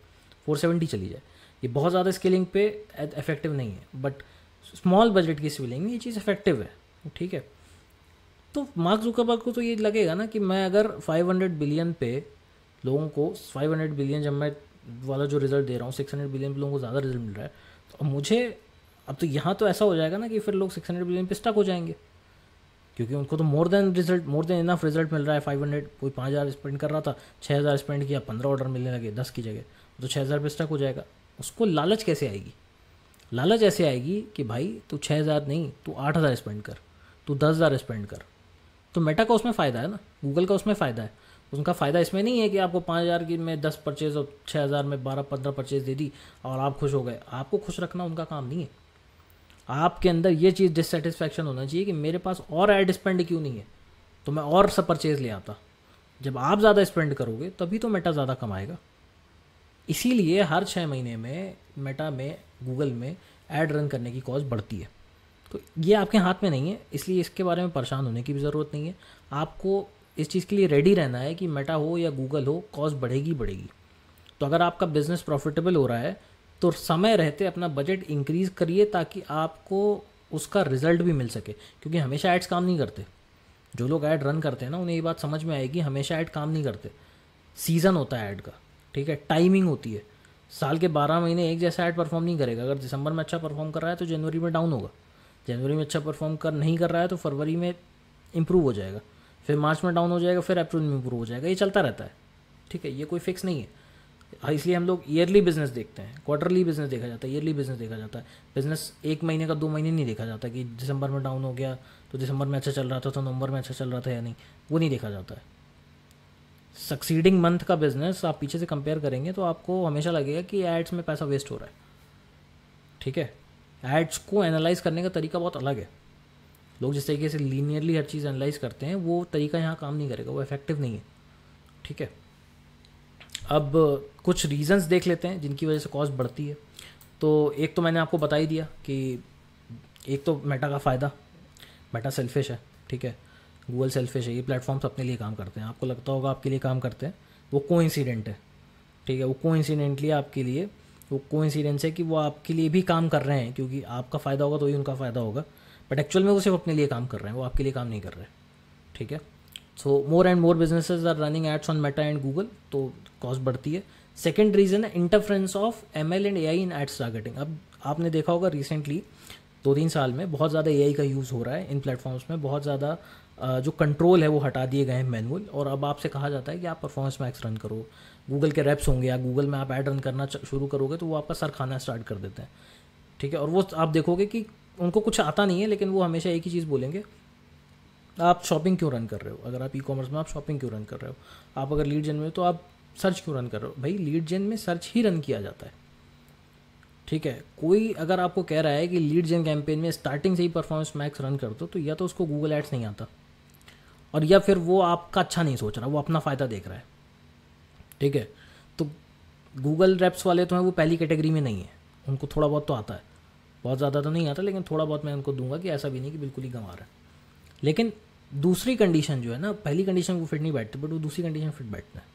470 चली जाए। ये बहुत ज़्यादा स्केलिंग पे इफेक्टिव नहीं है, बट स्मॉल बजट की स्केलिंग में ये चीज़ इफेक्टिव है। ठीक है, तो मार्क ज़ुकरबर्ग को तो ये लगेगा ना कि मैं अगर 500 बिलियन पे लोगों को 500 बिलियन जब मैं वाला जो रिज़ल्ट दे रहा हूँ, 600 बिलियन पे लोगों को ज़्यादा रिजल्ट मिल रहा है, तो मुझे अब तो यहाँ तो ऐसा हो जाएगा ना कि फिर लोग 600 बिलियन पे स्टक हो जाएंगे, क्योंकि उनको तो मोर देन इनफ रिजल्ट मिल रहा है। 500 कोई 5,000 स्पेंड कर रहा था, 6,000 स्पेंड किया, 15 ऑर्डर मिलने लगे 10 की जगह, तो 6,000 पे स्टक हो जाएगा। उसको लालच कैसे आएगी? लालच ऐसे आएगी कि भाई तू 6,000 नहीं, तू 8,000 स्पेंड कर, तू 10,000 स्पेंड कर। तो मेटा का उसमें फ़ायदा है ना, गूगल का उसमें फ़ायदा है। उनका फ़ायदा इसमें नहीं है कि आपको 5,000 की में 10 परचेज़ और 6,000 में 12-15 परचेज़ दे दी और आप खुश हो गए। आपको खुश रखना उनका काम नहीं है। आपके अंदर ये चीज़ डिससेटिस्फैक्शन होना चाहिए कि मेरे पास और ऐड स्पेंड क्यों नहीं है, तो मैं और सब परचेज़ ले आता। जब आप ज़्यादा स्पेंड करोगे तभी तो मेटा ज़्यादा कमाएगा। इसीलिए हर 6 महीने में मेटा में, गूगल में ऐड रन करने की कॉस्ट बढ़ती है। तो ये आपके हाथ में नहीं है, इसलिए इसके बारे में परेशान होने की भी ज़रूरत नहीं है। आपको इस चीज़ के लिए रेडी रहना है कि मेटा हो या गूगल हो, कॉस्ट बढ़ेगी। तो अगर आपका बिज़नेस प्रॉफिटेबल हो रहा है तो समय रहते अपना बजट इंक्रीज़ करिए, ताकि आपको उसका रिजल्ट भी मिल सके। क्योंकि हमेशा ऐड्स काम नहीं करते। जो लोग ऐड रन करते हैं ना, उन्हें ये बात समझ में आएगी, हमेशा ऐड काम नहीं करते। सीज़न होता है ऐड का, ठीक है, टाइमिंग होती है। साल के 12 महीने एक जैसा ऐड परफॉर्म नहीं करेगा। अगर दिसंबर में अच्छा परफॉर्म कर रहा है तो जनवरी में डाउन होगा, जनवरी में अच्छा परफॉर्म नहीं कर रहा है तो फरवरी में इंप्रूव हो जाएगा, फिर मार्च में डाउन हो जाएगा, फिर अप्रैल में इंप्रूव हो जाएगा। ये चलता रहता है, ठीक है, ये कोई फिक्स नहीं है। इसलिए हम लोग ईयरली बिजनेस देखते हैं, क्वार्टरली बिजनेस देखा जाता है, ईयरली बिजनेस देखा जाता है। बिजनेस 1 महीने का 2 महीने नहीं देखा जाता कि दिसंबर में डाउन हो गया तो दिसंबर में अच्छा चल रहा था तो नवंबर में अच्छा चल रहा था या नहीं, वो नहीं देखा जाता है। सक्सीडिंग मंथ का बिजनेस आप पीछे से कंपेयर करेंगे तो आपको हमेशा लगेगा कि एड्स में पैसा वेस्ट हो रहा है। ठीक है, एड्स को एनालाइज करने का तरीका बहुत अलग है। लोग जिस तरीके से लीनियरली हर चीज़ एनालाइज करते हैं वो तरीका यहाँ काम नहीं करेगा, वो इफेक्टिव नहीं है। ठीक है, अब कुछ रीजंस देख लेते हैं जिनकी वजह से कॉस्ट बढ़ती है। तो एक तो मैंने आपको बता ही दिया कि एक तो मेटा का फ़ायदा, मेटा सेल्फिश है। ठीक है, गूगल सेल्फिश है, ये प्लेटफॉर्म्स अपने लिए काम करते हैं। आपको लगता होगा आपके लिए काम करते हैं, वो कोइंसिडेंट है। ठीक है, वो कोइंसिडेंटली आपके लिए, वो कोइंसिडेंस है कि वो आपके लिए भी काम कर रहे हैं, क्योंकि आपका फ़ायदा होगा तो ही उनका फ़ायदा होगा, बट एक्चुअल में वो सिर्फ अपने लिए काम कर रहे हैं, वो आपके लिए काम नहीं कर रहे। ठीक है, so more and more businesses are running ads on Meta and Google, तो कॉस्ट बढ़ती है। सेकेंड रीज़न है interference of ML and AI in ads targeting. अब आपने देखा होगा रिसेंटली 2-3 साल में बहुत ज़्यादा AI का यूज़ हो रहा है इन प्लेटफॉर्म्स में, बहुत ज़्यादा जो कंट्रोल है वो हटा दिए गए हैं मैनुअल, और अब आपसे कहा जाता है कि आप परफॉर्मेंस मैक्स रन करो। गूगल के रेप्स होंगे या गूगल में आप ऐड रन करना शुरू करोगे तो वो आपका सर खाना स्टार्ट कर देते हैं। ठीक है, और वो आप देखोगे कि उनको कुछ आता नहीं है, लेकिन वो हमेशा एक ही चीज़ बोलेंगे, आप शॉपिंग क्यों रन कर रहे हो? अगर आप ई-कॉमर्स में आप शॉपिंग क्यों रन कर रहे हो? आप अगर लीड जेन में हो तो आप सर्च क्यों रन कर रहे हो? भाई लीड जेन में सर्च ही रन किया जाता है। ठीक है, कोई अगर आपको कह रहा है कि लीड जेन कैंपेन में स्टार्टिंग से ही परफॉर्मेंस मैक्स रन कर दो, तो या तो उसको गूगल एड्स नहीं आता, और या फिर वो आपका अच्छा नहीं सोच रहा, वो अपना फ़ायदा देख रहा है। ठीक है, तो गूगल रेप्स वाले तो हैं, वो पहली कैटेगरी में नहीं है, उनको थोड़ा बहुत तो आता है, बहुत ज़्यादा तो नहीं आता, लेकिन थोड़ा बहुत मैं उनको दूंगा कि ऐसा भी नहीं कि बिल्कुल ही गंवा रहा है। लेकिन दूसरी कंडीशन जो है ना, पहली कंडीशन वो फिट नहीं बैठती, बट वो दूसरी कंडीशन फिट बैठता है।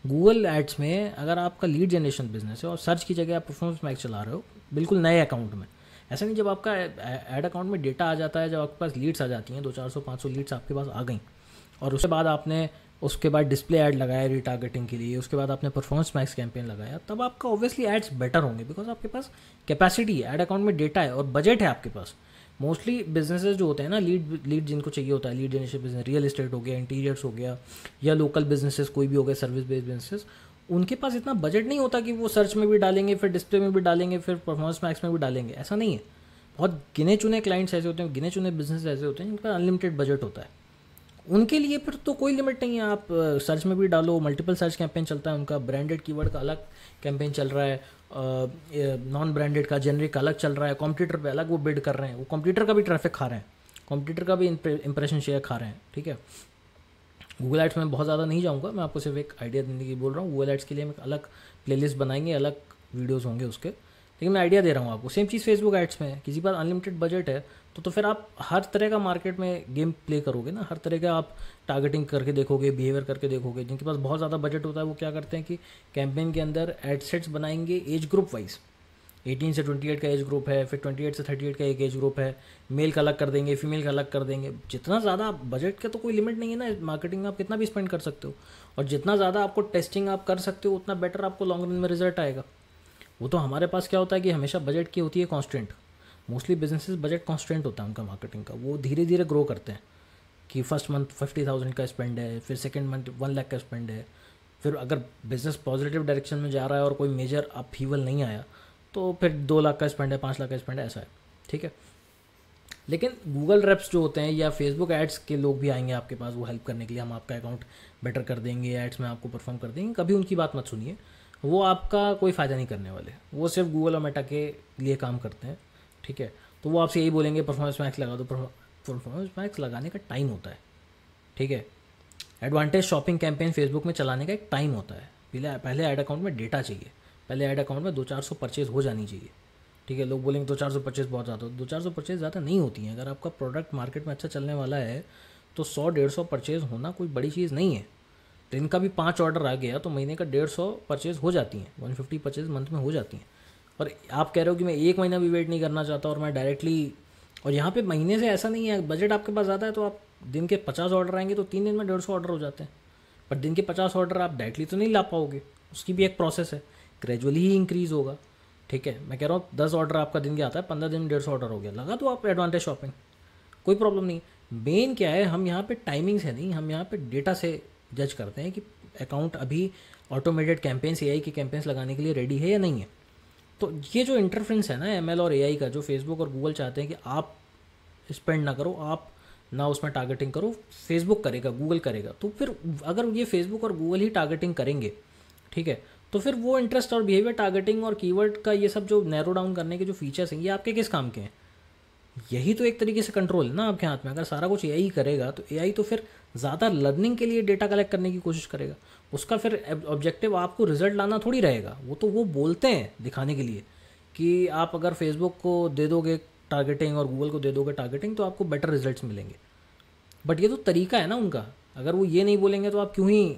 गूगल एड्स में अगर आपका लीड जनरेशन बिजनेस है और सर्च की जगह आप परफॉर्मेंस मैक्स चला रहे हो बिल्कुल नए अकाउंट में, ऐसा नहीं, जब आपका एड अकाउंट में डेटा आ जाता है, जब आपके पास लीड्स आ जाती हैं, 200-400-500 लीड्स आपके पास आ गई, और उसके बाद आपने उसके बाद डिस्प्ले ऐड लगाया रीटारगेटिंग के लिए, उसके बाद आपने परफॉर्मेंस मैक्स कैंपेन लगाया, तब आपका ऑब्वियसली एड्स बेटर होंगे, बिकॉज आपके पास कैपेसिटी है, एड अकाउंट में डेटा है और बजट है आपके पास। मोस्टली बिजनेसेस जो होते हैं ना, लीड जिनको चाहिए होता है, lead generation business, real estate हो गया, इंटीरियर्स हो गया, या लोकल बिजनेसेस कोई भी हो गया, सर्विस बेस्ड बिजनेसेस, उनके पास इतना बजट नहीं होता कि वो सर्च में भी डालेंगे, फिर डिस्प्ले में भी डालेंगे, फिर परफॉर्मेंस मैक्स में भी डालेंगे, ऐसा नहीं है। बहुत गिने चुने क्लाइंट्स ऐसे होते हैं, गिने चुने बिजनेस ऐसे होते हैं जिनका अनलिमिटेड बजट होता है, उनके लिए फिर तो कोई लिमिट नहीं है, आप सर्च में भी डालो, मल्टीपल सर्च कैंपेन चलता है उनका, ब्रांडेड कीवर्ड का अलग कैंपेन चल रहा है, नॉन ब्रांडेड का जेनरिक अलग चल रहा है, कॉम्पिटिटर पे अलग वो बिड कर रहे हैं, वो कॉम्पिटिटर का भी ट्रैफिक खा रहे हैं, कॉम्पिटिटर का भी इंप्रेशन शेयर खा रहे हैं। ठीक है, गूगल एड्स में बहुत ज़्यादा नहीं जाऊँगा, मैं आपको सिर्फ एक आइडिया देने की बोल रहा हूँ। गूगल एड्स के लिए हम एक अलग प्लेलिस्ट बनाएंगे, अलग वीडियोज़ होंगे उसके, लेकिन मैं आइडिया दे रहा हूँ आपको। सेम चीज़ फेसबुक एड्स में है, किसी पास अनलिमिटेड बजट है तो फिर आप हर तरह का मार्केट में गेम प्ले करोगे ना, हर तरह का आप टारगेटिंग करके देखोगे, बिहेवियर करके देखोगे। जिनके पास बहुत ज़्यादा बजट होता है वो क्या करते हैं कि कैंपेन के अंदर एड सेट्स बनाएंगे एज ग्रुप वाइज, 18 से 28 का एज ग्रुप है, फिर 28 से 38 का एक एज ग्रुप है, मेल का अलग कर देंगे, फीमेल का अलग कर देंगे। जितना ज़्यादा बजट का तो कोई लिमिट नहीं है ना, मार्केटिंग में आप कितना भी स्पेंड कर सकते हो, और जितना ज़्यादा आपको टेस्टिंग आप कर सकते हो उतना बेटर आपको लॉन्ग रन में रिजल्ट आएगा। वो तो हमारे पास क्या होता है कि हमेशा बजट की होती है constant, mostly businesses budget constant होता है उनका मार्केटिंग का, वो धीरे धीरे ग्रो करते हैं कि फर्स्ट मंथ 50,000 का स्पेंड है, फिर सेकंड मंथ 1 लाख का स्पेंड है, फिर अगर बिजनेस पॉजिटिव डायरेक्शन में जा रहा है और कोई मेजर अपहीवल नहीं आया तो फिर 2 लाख का स्पेंड है, 5 लाख का स्पेंड है, ऐसा है। ठीक है, लेकिन गूगल रेप्स जो होते हैं या फेसबुक एड्स के लोग भी आएंगे आपके पास वो हेल्प करने के लिए, हम आपका अकाउंट बेटर कर देंगे, एड्स में आपको परफॉर्म कर देंगे, कभी उनकी बात मत सुनिए, वो आपका कोई फ़ायदा नहीं करने वाले, वो सिर्फ गूगल और मेटा के लिए काम करते हैं। ठीक है, तो वो आपसे यही बोलेंगे परफॉर्मेंस मैक्स लगा दो, परफॉर्मेंस मैक्स लगाने का टाइम होता है। ठीक है, एडवांटेज शॉपिंग कैंपेन फेसबुक में चलाने का एक टाइम होता है, पहले ऐड अकाउंट में डेटा चाहिए, पहले ऐड अकाउंट में 200-400 परचेज हो जानी चाहिए। ठीक है, लोग बोलेंगे 200-400 परचेज बहुत ज़्यादा, 200-400 परचेज ज़्यादा नहीं होती हैं। अगर आपका प्रोडक्ट मार्केट में अच्छा चलने वाला है तो 100-150 परचेज होना कोई बड़ी चीज़ नहीं है। दिन का भी 5 ऑर्डर आ गया तो महीने का 150 परचेज हो जाती हैं, 150 परचेज मंथ में हो जाती हैं। और आप कह रहे हो कि मैं 1 महीना भी वेट नहीं करना चाहता और मैं डायरेक्टली, और यहाँ पे महीने से ऐसा नहीं है, बजट आपके पास ज़्यादा है तो आप दिन के 50 ऑर्डर आएंगे तो 3 दिन में 150 ऑर्डर हो जाते हैं, पर दिन के 50 ऑर्डर आप डायरेक्टली तो नहीं ला पाओगे, उसकी भी एक प्रोसेस है, ग्रेजुअली ही इंक्रीज़ होगा। ठीक है, मैं कह रहा हूँ 10 ऑर्डर आपका दिन के आता है, 15 दिन में 150 ऑर्डर हो गया, लगा तो आप एडवांटेज शॉपिंग, कोई प्रॉब्लम नहीं। मेन क्या है, हम यहाँ पे टाइमिंग से नहीं, हम यहाँ पे डेटा से जज करते हैं कि अकाउंट अभी ऑटोमेटेड कैंपेन्स, AI के कैंपेन्स लगाने के लिए रेडी है या नहीं है। तो ये जो इंटरफ्रेंस है ना ML और AI का, जो फेसबुक और गूगल चाहते हैं कि आप स्पेंड ना करो, आप ना उसमें टारगेटिंग करो, फेसबुक करेगा, गूगल करेगा, तो फिर अगर ये फेसबुक और गूगल ही टारगेटिंग करेंगे, ठीक है, तो फिर वो इंटरेस्ट और बिहेवियर टारगेटिंग और कीवर्ड का ये सब जो नैरो डाउन करने के जो फीचर्स हैं ये आपके किस काम के हैं? यही तो एक तरीके से कंट्रोल है ना आपके हाथ में। अगर सारा कुछ एआई करेगा तो एआई तो फिर ज़्यादा लर्निंग के लिए डेटा कलेक्ट करने की कोशिश करेगा। उसका फिर ऑब्जेक्टिव आपको रिजल्ट लाना थोड़ी रहेगा। वो तो वो बोलते हैं दिखाने के लिए कि आप अगर फेसबुक को दे दोगे टारगेटिंग और गूगल को दे दोगे टारगेटिंग तो आपको बेटर रिजल्ट्स मिलेंगे। बट ये तो तरीका है ना उनका। अगर वो ये नहीं बोलेंगे तो आप क्यों ही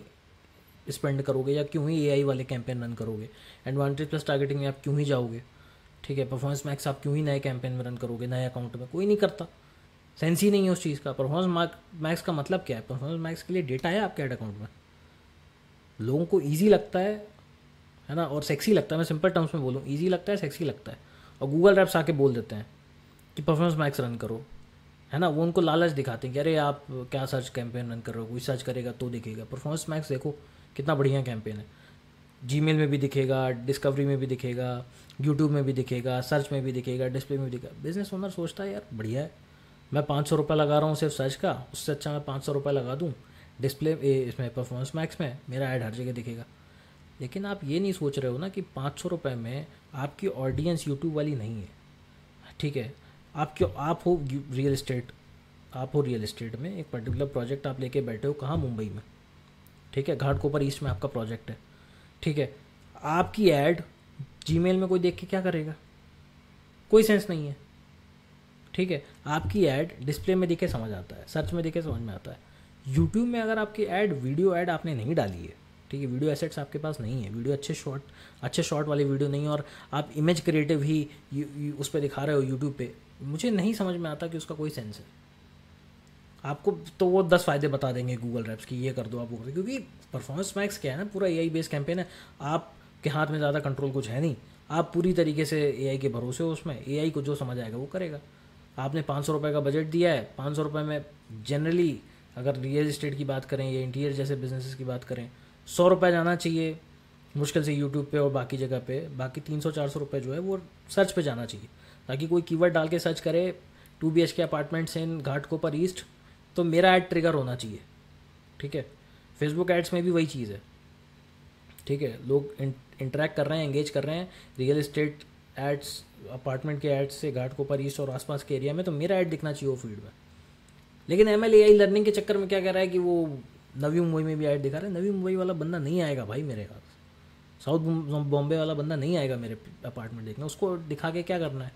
स्पेंड करोगे या क्यों ही एआई वाले कैंपेन रन करोगे। एडवांटेज प्लस टारगेटिंग में आप क्यों ही जाओगे, ठीक है। परफॉर्मेंस मैक्स आप क्यों ही नए कैंपेन में रन करोगे, नए अकाउंट में, कोई नहीं करता। सेंस ही नहीं है उस चीज़ का। परफॉर्मेंस मैक्स का मतलब क्या है? परफॉर्मेंस मैक्स के लिए डेटा है आपके एड अकाउंट में। लोगों को ईजी लगता है ना, और सेक्सी लगता है। मैं सिंपल टर्म्स में बोलूँ, ईजी लगता है, सेक्सी लगता है। और गूगल रैप्स आके बोल देते हैं कि परफॉर्मेंस मैक्स रन करो, है ना। वो उनको लालच दिखाते हैं कि अरे आप क्या सर्च कैंपेन रन कर रहे हो, कोई सर्च करेगा तो दिखेगा। परफॉर्मेंस मैक्स देखो कितना बढ़िया कैंपेन है। जीमेल में भी दिखेगा, डिस्कवरी में भी दिखेगा, यूट्यूब में भी दिखेगा, सर्च में भी दिखेगा, डिस्प्ले में भी दिखेगा। बिजनेस ओनर सोचता है यार बढ़िया है, मैं 500 रुपये लगा रहा हूँ सिर्फ सर्च का, उससे अच्छा मैं 500 रुपये लगा दूँ डिस्प्ले इसमें परफॉर्मेंस मैक्स में, मेरा ऐड हर जगह दिखेगा। लेकिन आप ये नहीं सोच रहे हो ना कि 500 रुपये में आपकी ऑडियंस यूट्यूब वाली नहीं है, ठीक है। आप हो रियल इस्टेट, आप हो रियल इस्टेट में एक पर्टिकुलर प्रोजेक्ट आप लेके बैठे हो कहाँ, मुंबई में, ठीक है। घाटकोपर ईस्ट में आपका प्रोजेक्ट है, ठीक है। आपकी ऐड जीमेल में कोई देख के क्या करेगा, कोई सेंस नहीं है, ठीक है। आपकी ऐड डिस्प्ले में दिखे समझ आता है, सर्च में दिखे समझ में आता है। यूट्यूब में अगर आपकी ऐड वीडियो ऐड आपने नहीं डाली है, ठीक है, वीडियो एसेट्स आपके पास नहीं है, वीडियो अच्छे शॉर्ट वाली वीडियो नहीं है, और आप इमेज क्रिएटिव ही उस पर दिखा रहे हो यूट्यूब पे, मुझे नहीं समझ में आता कि उसका कोई सेंस है। आपको तो वो 10 फ़ायदे बता देंगे गूगल रैप्स की, ये कर दो आप वो कर दो, क्योंकि परफॉर्मेंस मैक्स क्या है ना, पूरा एआई बेस्ड कैंपेन है। आपके हाथ में ज़्यादा कंट्रोल कुछ है नहीं, आप पूरी तरीके से एआई के भरोसे हो उसमें। एआई को जो समझ आएगा वो करेगा। आपने 500 रुपये का बजट दिया है, 500 रुपये में जनरली अगर रियल इस्टेट की बात करें या इंटीरियर जैसे बिजनेसेस की बात करें, 100 रुपये जाना चाहिए मुश्किल से यूट्यूब पे और बाकी जगह पे। बाकी 300-400 रुपये जो है वो सर्च पे जाना चाहिए, ताकि कोई कीवर्ड डाल के सर्च करे 2 BHK apartments in Ghatkopar east, तो मेरा ऐड ट्रिगर होना चाहिए, ठीक है। फेसबुक एड्स में भी वही चीज़ है, ठीक है। लोग इंटरेक्ट कर रहे हैं, एंगेज कर रहे हैं रियल इस्टेट एड्स, अपार्टमेंट के एड्स से घाटकोपर ईस्ट और आसपास के एरिया में, तो मेरा ऐड दिखना चाहिए वो फीड में। लेकिन ML AI लर्निंग के चक्कर में क्या कह रहा है कि वो नवी मुंबई में भी ऐड दिखा रहा है। नवी मुंबई वाला बंदा नहीं आएगा भाई मेरे पास, साउथ बॉम्बे वाला बंदा नहीं आएगा मेरे अपार्टमेंट देखने। उसको दिखा के क्या करना है,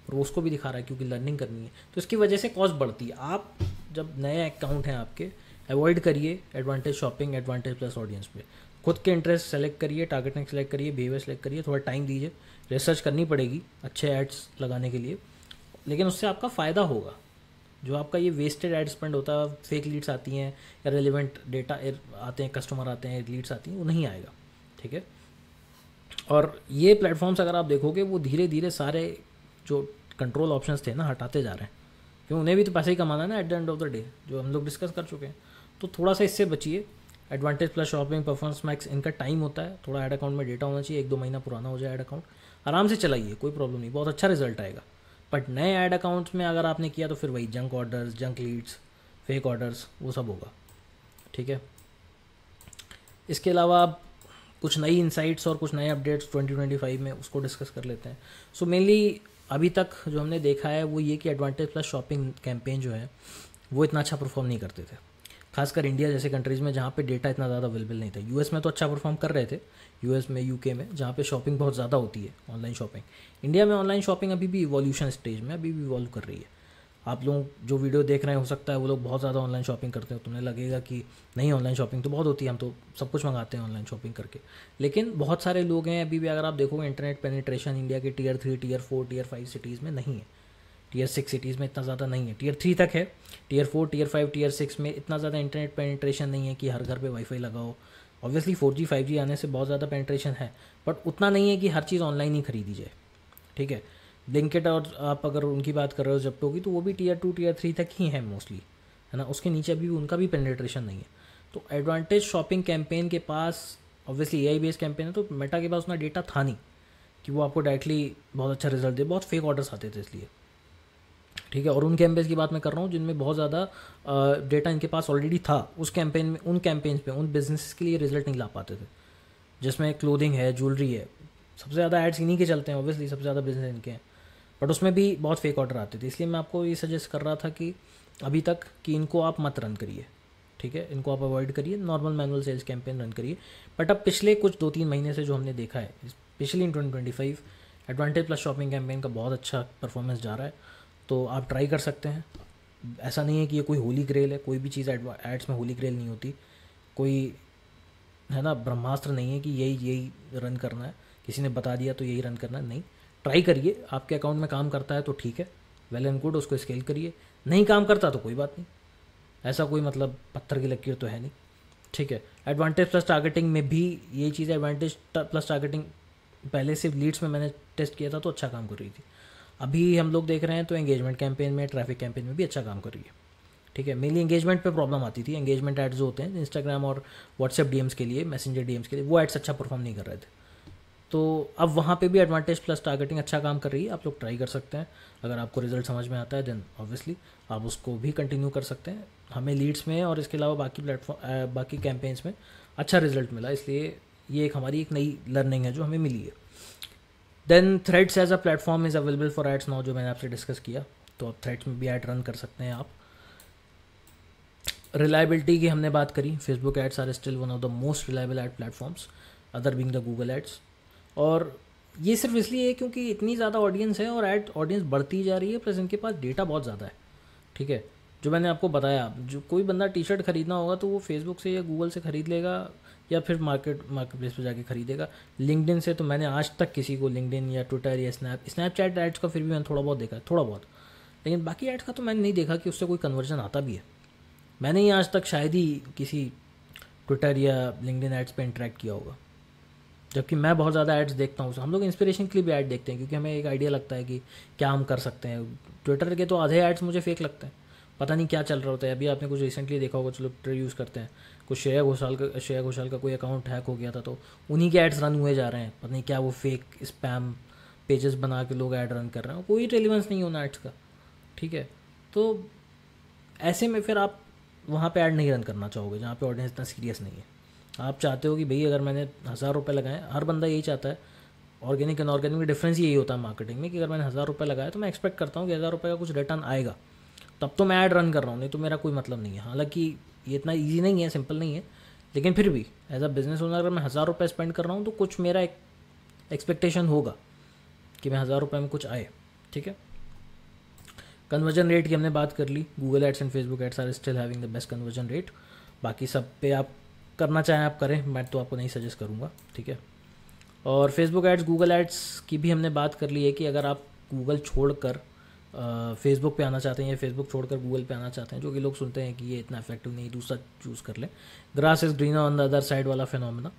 और उसको भी दिखा रहा है क्योंकि लर्निंग करनी है। तो इसकी वजह से कॉस्ट बढ़ती है। आप जब नए अकाउंट हैं आपके, अवॉइड करिए advantage shopping, advantage plus audience पे। खुद के इंटरेस्ट सेलेक्ट करिए, टारगेटिंग सेलेक्ट करिए, बिहेवियर सेलेक्ट करिए, थोड़ा टाइम दीजिए, रिसर्च करनी पड़ेगी अच्छे एड्स लगाने के लिए, लेकिन उससे आपका फ़ायदा होगा। जो आपका ये वेस्टेड एड स्पेंड होता है, फेक लीड्स आती हैं या रेलिवेंट डेटा आते हैं, कस्टमर आते हैं, लीड्स आती हैं, वो नहीं आएगा, ठीक है। और ये प्लेटफॉर्म्स अगर आप देखोगे वो धीरे धीरे सारे जो कंट्रोल ऑप्शंस थे ना हटाते जा रहे हैं, क्योंकि उन्हें भी तो पैसा ही कमाना है ना at the end of the day, जो हम लोग डिस्कस कर चुके हैं। तो थोड़ा सा इससे बचिए। Advantage plus shopping, performance max, इनका टाइम होता है, थोड़ा ऐड अकाउंट में डेटा होना चाहिए, 1-2 महीना पुराना हो जाए ऐड अकाउंट, आराम से चलाइए, कोई प्रॉब्लम नहीं, बहुत अच्छा रिजल्ट आएगा। बट नए ऐड अकाउंट्स में अगर आपने किया तो फिर वही junk orders, junk leads, fake orders, वो सब होगा, ठीक है। इसके अलावा आप कुछ नई इंसाइट्स और कुछ नए अपडेट्स 2025 में उसको डिस्कस कर लेते हैं। सो मेनली अभी तक जो हमने देखा है वो ये कि एडवांटेज प्लस शॉपिंग कैंपेन जो है वो इतना अच्छा परफॉर्म नहीं करते थे, खासकर इंडिया जैसे कंट्रीज़ में जहाँ पे डेटा इतना ज़्यादा अवेलेबल नहीं था। यूएस में तो अच्छा परफॉर्म कर रहे थे, यूएस में, यूके में, जहाँ पे शॉपिंग बहुत ज़्यादा होती है, ऑनलाइन शॉपिंग। इंडिया में ऑनलाइन शॉपिंग अभी भी इवोल्यूशन स्टेज में, अभी भी इवॉल्व कर रही है। आप लोग जो वीडियो देख रहे हैं हो सकता है वो लोग बहुत ज़्यादा ऑनलाइन शॉपिंग करते हो, तुम्हें लगेगा कि नहीं ऑनलाइन शॉपिंग तो बहुत होती है, हम तो सब कुछ मंगाते हैं ऑनलाइन शॉपिंग करके। लेकिन बहुत सारे लोग हैं अभी भी, अगर आप देखोगे इंटरनेट पेनिट्रेशन इंडिया के Tier 3, Tier 4, Tier 5 सिटीज़ में नहीं है, Tier 6 सिटीज़ में इतना ज़्यादा नहीं है, Tier 3 तक है, Tier 4, Tier 5, Tier 6 में इतना ज़्यादा इंटरनेट पेनिट्रेशन नहीं है कि हर घर पे वाईफाई लगाओ। ऑब्वियसली 4G 5G आने से बहुत ज़्यादा पेनिट्रेशन है, बट उतना नहीं है कि हर चीज़ ऑनलाइन ही खरीदी जाए, ठीक है। ब्लिंकिट और आप अगर उनकी बात कर रहे हो ज़ेप्टो की, तो वो भी Tier 2, Tier 3 तक ही है मोस्टली, है ना, उसके नीचे अभी उनका भी पेनिट्रेशन नहीं है। तो एडवांटेज शॉपिंग कैंपेन के पास ऑब्वियसली AI बेस्ड कैंपेन है, तो मेटा के पास उतना डेटा था नहीं कि वो आपको डायरेक्टली बहुत अच्छा रिजल्ट दे, बहुत फेक ऑर्डर्स आते थे इसलिए, ठीक है। और उन कैंपेन्स की बात मैं कर रहा हूँ जिनमें बहुत ज़्यादा डेटा इनके पास ऑलरेडी था, उस कैंपेन में, उन कैंपेन्स पे, उन बिजनेस के लिए रिजल्ट नहीं ला पाते थे, जिसमें क्लोथिंग है, ज्वेलरी है, सबसे ज़्यादा एड्स इन्हीं के चलते हैं, ऑब्वियसली सबसे ज़्यादा बिजनेस इनके हैं। बट उसमें भी बहुत फेक ऑर्डर आते थे, इसलिए मैं आपको ये सजेस्ट कर रहा था कि अभी तक कि इनको आप मत रन करिए, ठीक है, इनको आप अवॉइड करिए, normal manual sales campaign run करिए। बट अब पिछले कुछ 2-3 महीने से जो हमने देखा है, specially in 2025 advantage plus shopping campaign का बहुत अच्छा परफॉर्मेंस जा रहा है, तो आप ट्राई कर सकते हैं। ऐसा नहीं है कि ये कोई होली ग्रेल है, कोई भी चीज़ एड्स में होली ग्रेल नहीं होती, कोई है ना ब्रह्मास्त्र नहीं है कि यही यही रन करना है, किसी ने बता दिया तो यही रन करना है, नहीं। ट्राई करिए, आपके अकाउंट में काम करता है तो ठीक है, वेल एंड गुड, उसको स्केल करिए, नहीं काम करता तो कोई बात नहीं, ऐसा कोई मतलब पत्थर की लकीर तो है नहीं, ठीक है। एडवांटेज प्लस टारगेटिंग में भी ये चीज़, एडवांटेज प्लस टारगेटिंग पहले सिर्फ लीड्स में मैंने टेस्ट किया था तो अच्छा काम कर रही थी, अभी हम लोग देख रहे हैं तो एंगेजमेंट कैंपेन में, ट्रैफिक कैंपेन में भी अच्छा काम कर रही है, ठीक है। मेनली एंगेजमेंट पे प्रॉब्लम आती थी, एंगेजमेंट एड्स जो होते हैं इंस्टाग्राम और व्हाट्सएप डीएम्स के लिए, मैसेंजर डीएम्स के लिए, वो एड्स अच्छा परफॉर्म नहीं कर रहे थे, तो अब वहाँ पे भी एडवांटेज प्लस टारगेटिंग अच्छा काम कर रही है, आप लोग ट्राई कर सकते हैं। अगर आपको रिजल्ट समझ में आता है देन ऑब्वियसली आप उसको भी कंटिन्यू कर सकते हैं। हमें लीड्स में और इसके अलावा बाकी प्लेटफॉर्म बाकी कैंपेन्स में अच्छा रिजल्ट मिला, इसलिए ये एक हमारी एक नई लर्निंग है जो हमें मिली है। Then Threads as a platform is available for ads now, जो मैंने आपसे डिस्कस किया, तो अब थ्रेड्स में भी ऐड रन कर सकते हैं आप। रिलायबिलिटी की हमने बात करी, Facebook ads are still one of the most reliable ad platforms other being the Google ads, और ये सिर्फ इसलिए है क्योंकि इतनी ज़्यादा ऑडियंस है और ऐड ऑडियंस बढ़ती जा रही है, प्लस इनके पास डेटा बहुत ज़्यादा है, ठीक है। जो मैंने आपको बताया, जो कोई बंदा टी शर्ट खरीदना होगा तो वो फेसबुक से या गूगल से ख़रीद लेगा या फिर मार्केट प्लेस पर जाके खरीदेगा। लिंक्डइन से तो मैंने आज तक किसी को लिंक्डइन या ट्विटर या स्नैपचैट एड्स का फिर भी मैंने थोड़ा बहुत देखा है, थोड़ा बहुत, लेकिन बाकी एड्स का तो मैंने नहीं देखा कि उससे कोई कन्वर्जन आता भी है। मैंने ही आज तक शायद ही किसी ट्विटर या लिंक्डइन एड्स पे इंटरेक्ट किया होगा, जबकि मैं बहुत ज़्यादा एड्स देखता हूँ। हम लोग इंस्पिरेशन के लिए भी ऐड देखते हैं क्योंकि हमें एक आइडिया लगता है कि क्या हम कर सकते हैं। ट्विटर के तो आधे एड्स मुझे फेक लगते हैं, पता नहीं क्या चल रहा होता है। अभी आपने कुछ रिसेंटली देखा होगा, चलो ट्विटर यूज़ करते हैं, कुछ श्रेया घोषाल का कोई अकाउंट हैक हो गया था, तो उन्हीं के एड्स रन हुए जा रहे हैं, पता नहीं क्या वो फेक स्पैम पेजेस बना के लोग ऐड रन कर रहे हैं, कोई रेलिवेंस नहीं होना एड्स का, ठीक है। तो ऐसे में फिर आप वहाँ पे ऐड नहीं रन करना चाहोगे जहाँ पे ऑडियंस इतना सीरियस नहीं है। आप चाहते हो कि भाई अगर मैंने 1000 रुपये लगाए, हर बंदा यही चाहता है, ऑर्गेनिक एंड ऑर्गेनिक में डिफरेंस यही होता है मार्केटिंग में कि अगर मैंने 1000 रुपये लगाया तो मैं एक्सपेक्ट करता हूँ कि 1000 रुपये का कुछ रिटर्न आएगा, तब तो मैं ऐड रन कर रहा हूँ, नहीं तो मेरा कोई मतलब नहीं है। हालांकि ये इतना ईजी नहीं है, सिंपल नहीं है, लेकिन फिर भी एज अ बिजनेस ओनर अगर मैं 1000 रुपये स्पेंड कर रहा हूँ तो कुछ मेरा एक एक्सपेक्टेशन होगा कि मैं 1000 रुपये में कुछ आए, ठीक है। कन्वर्जन रेट की हमने बात कर ली, Google ads and Facebook ads are still having the best conversion rate. बाकी सब पे आप करना चाहें आप करें, मैं तो आपको नहीं सजेस्ट करूँगा, ठीक है। और फेसबुक एड्स गूगल एड्स की भी हमने बात कर ली है कि अगर आप गूगल छोड़कर फेसबुक पे आना चाहते हैं या फेसबुक छोड़कर गूगल पे आना चाहते हैं, जो कि लोग सुनते हैं कि ये इतना इफेक्टिव नहीं, दूसरा चूज़ कर लें, grass is greener on the other side वाला फिनोमेना।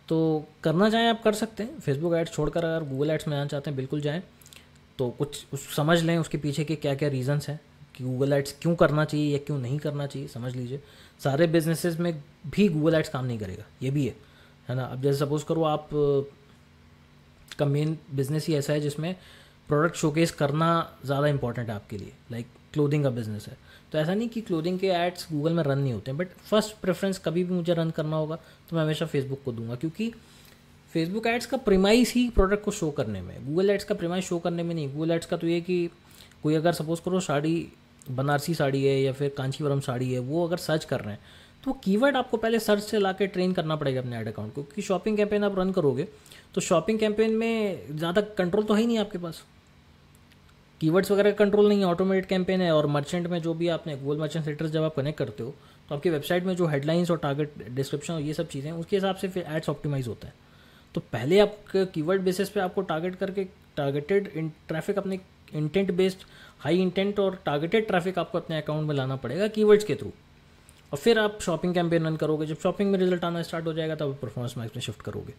तो करना चाहें आप कर सकते हैं, फेसबुक एड्स छोड़कर अगर गूगल एड्स में आना चाहते हैं बिल्कुल जाएँ। तो कुछ समझ लें उसके पीछे के क्या क्या रीज़न्स हैं कि गूगल एड्स क्यों करना चाहिए या क्यों नहीं करना चाहिए, समझ लीजिए। सारे बिजनेसेस में भी गूगल एड्स काम नहीं करेगा, ये भी है ना। अब जैसे सपोज़ करो आप का मेन बिजनेस ही ऐसा है जिसमें प्रोडक्ट शोकेस करना ज़्यादा इंपॉर्टेंट है आपके लिए, लाइक क्लोथिंग का बिजनेस है, तो ऐसा नहीं कि क्लोथिंग के एड्स गूगल में रन नहीं होते हैं, बट फर्स्ट प्रेफरेंस कभी भी मुझे रन करना होगा तो मैं हमेशा फेसबुक को दूंगा, क्योंकि फेसबुक एड्स का प्रीमाइस ही प्रोडक्ट को शो करने में, गूगल एड्स का प्रीमाइस शो करने में नहीं। गूगल एड्स का तो ये कि कोई अगर सपोज़ करो साड़ी, बनारसी साड़ी है या फिर कांचीवरम साड़ी है, वो अगर सर्च कर रहे हैं तो वो कीवर्ड आपको पहले सर्च से ला के ट्रेन करना पड़ेगा अपने ऐड अकाउंट को, क्योंकि शॉपिंग कैंपेन आप रन करोगे तो शॉपिंग कैंपेन में ज़्यादा कंट्रोल तो है ही नहीं आपके पास, कीवर्ड्स वगैरह का कंट्रोल नहीं है, ऑटोमेटेड कैंपेन है। और मर्चेंट में जो भी आपने गूगल मर्चेंट सेक्टर्स जब आप कनेक्ट करते हो तो आपकी वेबसाइट में जो हेडलाइंस और टारगेट डिस्क्रिप्शन और ये सब चीज़ें उसके हिसाब से फिर एड्स ऑप्टिमाइज होता है। तो पहले आप कीवर्ड बेसिस पे आपको टारगेट करके टारगेटेड ट्रैफिक, अपने इंटेंट बेस्ड हाई इंटेंट और टारगेटेड ट्रैफिक आपको अपने अकाउंट में लाना पड़ेगा कीवर्ड्स के थ्रू, और फिर आप शॉपिंग कैंपेन रन करोगे। जब शॉपिंग में रिजल्ट आना स्टार्ट हो जाएगा तब आप परफॉर्मेंस मैक्स में शिफ्ट करोगे।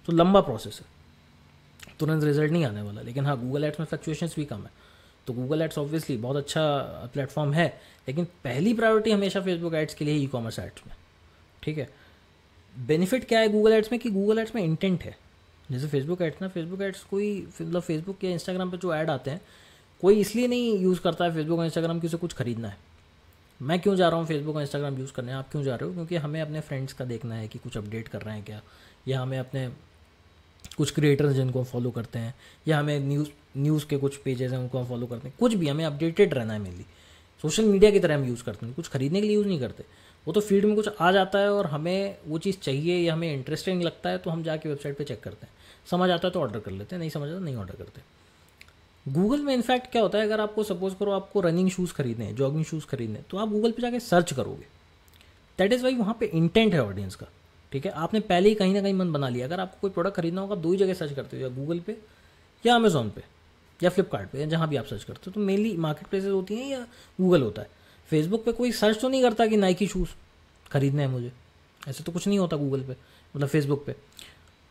तो लंबा प्रोसेस है, तुरंत रिजल्ट नहीं आने वाला। लेकिन हाँ, गूगल एड्स में फ्लक्चुएशंस भी कम है, तो गूगल एड्स ऑब्वियसली बहुत अच्छा प्लेटफॉर्म है, लेकिन पहली प्रायोरिटी हमेशा फेसबुक एड्स के लिए ई कॉमर्स एड्स में, ठीक है। बेनिफिट क्या है गूगल एड्स में कि गूगल एड्स में इंटेंट है, जैसे फेसबुक एड्स ना, फेसबुक एड्स कोई मतलब फेसबुक या इंस्टाग्राम पे जो ऐड आते हैं कोई इसलिए नहीं यूज़ करता है फेसबुक और इंस्टाग्राम की उसे कुछ खरीदना है। मैं क्यों जा रहा हूँ फेसबुक और इंस्टाग्राम यूज़ करने, आप क्यों जा रहे हो? क्योंकि हमें अपने फ्रेंड्स का देखना है कि कुछ अपडेट कर रहे हैं क्या, या हमें अपने कुछ क्रिएटर्स जिनको हम फॉलो करते हैं, या हमें न्यूज़ के कुछ पेजेस हैं उनको हम फॉलो करते हैं, कुछ भी हमें अपडेटेड रहना है मेनली। सोशल मीडिया की तरह हम यूज़ करते हैं, कुछ खरीदने के लिए यूज़ नहीं करते। वो तो फीड में कुछ आ जाता है और हमें वो चीज़ चाहिए या हमें इंटरेस्टिंग लगता है तो हम जाके वेबसाइट पे चेक करते हैं, समझ आता है तो ऑर्डर कर लेते हैं, नहीं समझ आता नहीं ऑर्डर करते। गूगल में इनफैक्ट क्या होता है, अगर आपको सपोज करो आपको रनिंग शूज़ खरीदने हैं, जॉगिंग शूज़ खरीदने हैं, तो आप गूगल पे जाके सर्च करोगे। दैट इज़ वाई वहाँ पे इंटेंट है ऑडियंस का। ठीक है, आपने पहले ही कहीं ना कहीं मन बना लिया। अगर आपको कोई प्रोडक्ट खरीदना होगा, आप दो ही जगह सर्च करते हो, या गूगल पे या अमेजोन पे या फ्लिपकार्ट पे, या जहाँ भी आप सर्च करते हो। तो मेनली मार्केट प्लेसेस होती हैं या गूगल होता है। फेसबुक पे कोई सर्च तो नहीं करता कि नाइकी शूज़ खरीदने हैं मुझे, ऐसे तो कुछ नहीं होता गूगल पे, मतलब फेसबुक पे।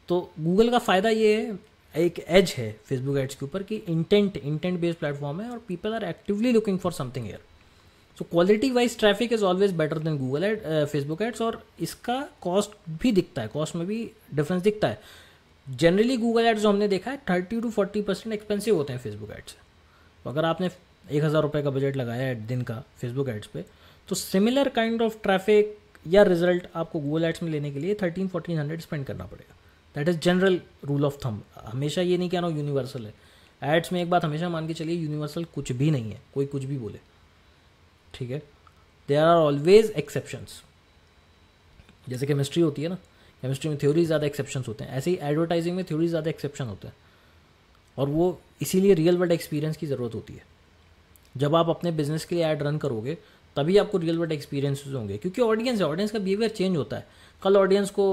तो गूगल का फ़ायदा ये है, एक एज है फेसबुक एड्स के ऊपर कि इंटेंट बेस्ड प्लेटफॉर्म है और people are actively looking for something here. So quality wise traffic is always better than Google ad, Facebook ads. और इसका कॉस्ट भी दिखता है, कॉस्ट में भी डिफरेंस दिखता है। जनरली गूगल एड्स जो हमने देखा है 30 to 40% एक्सपेंसिव होते हैं फेसबुक एड्स से। तो अगर आपने 1,000 रुपये का बजट लगाया है दिन का फेसबुक एड्स पे, तो सिमिलर काइंड ऑफ ट्रैफिक या रिजल्ट आपको गूगल एड्स में लेने के लिए 1300-1400 स्पेंड करना पड़ेगा। That is general rule of thumb. हमेशा ये नहीं कहना यूनिवर्सल है। एड्स में एक बात हमेशा मान के चलिए, यूनिवर्सल कुछ भी नहीं है, कोई कुछ भी बोले। ठीक है, देयर आर ऑलवेज एक्सेप्शंस। जैसे केमिस्ट्री होती है ना, केमिस्ट्री में थ्योरी ज़्यादा एक्सेप्शंस होते हैं, ऐसे ही एडवर्टाइजिंग में थ्योरी ज़्यादा एक्सेप्शन होते हैं। और वो इसीलिए रियल वर्ल्ड एक्सपीरियंस की ज़रूरत होती है। जब आप अपने बिजनेस के लिए ऐड रन करोगे तभी आपको रियल वर्ल्ड एक्सपीरियंसेस होंगे, क्योंकि ऑडियंस है, ऑडियंस का बिहेवियर चेंज होता है। कल ऑडियंस को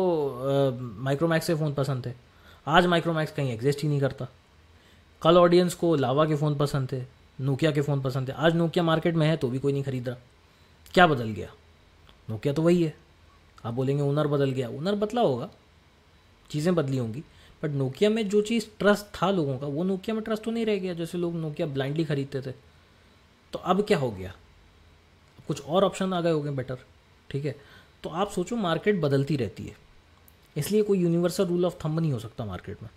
माइक्रोमैक्स के फ़ोन पसंद थे, आज माइक्रोमैक्स कहीं एग्जिस्ट ही नहीं करता। कल ऑडियंस को लावा के फ़ोन पसंद थे, नोकिया के फ़ोन पसंद थे, आज नोकिया मार्केट में है तो भी कोई नहीं खरीद रहा। क्या बदल गया? नोकिया तो वही है। आप बोलेंगे ओनर बदल गया, ओनर बदला होगा, चीज़ें बदली होंगी, बट नोकिया में जो चीज़ ट्रस्ट था लोगों का, वो नोकिया में ट्रस्ट तो नहीं रह गया। जैसे लोग नोकिया ब्लाइंडली खरीदते थे, तो अब क्या हो गया? कुछ और ऑप्शन आ गए होंगे बेटर। ठीक है, तो आप सोचो मार्केट बदलती रहती है, इसलिए कोई यूनिवर्सल रूल ऑफ थंब नहीं हो सकता मार्केट में।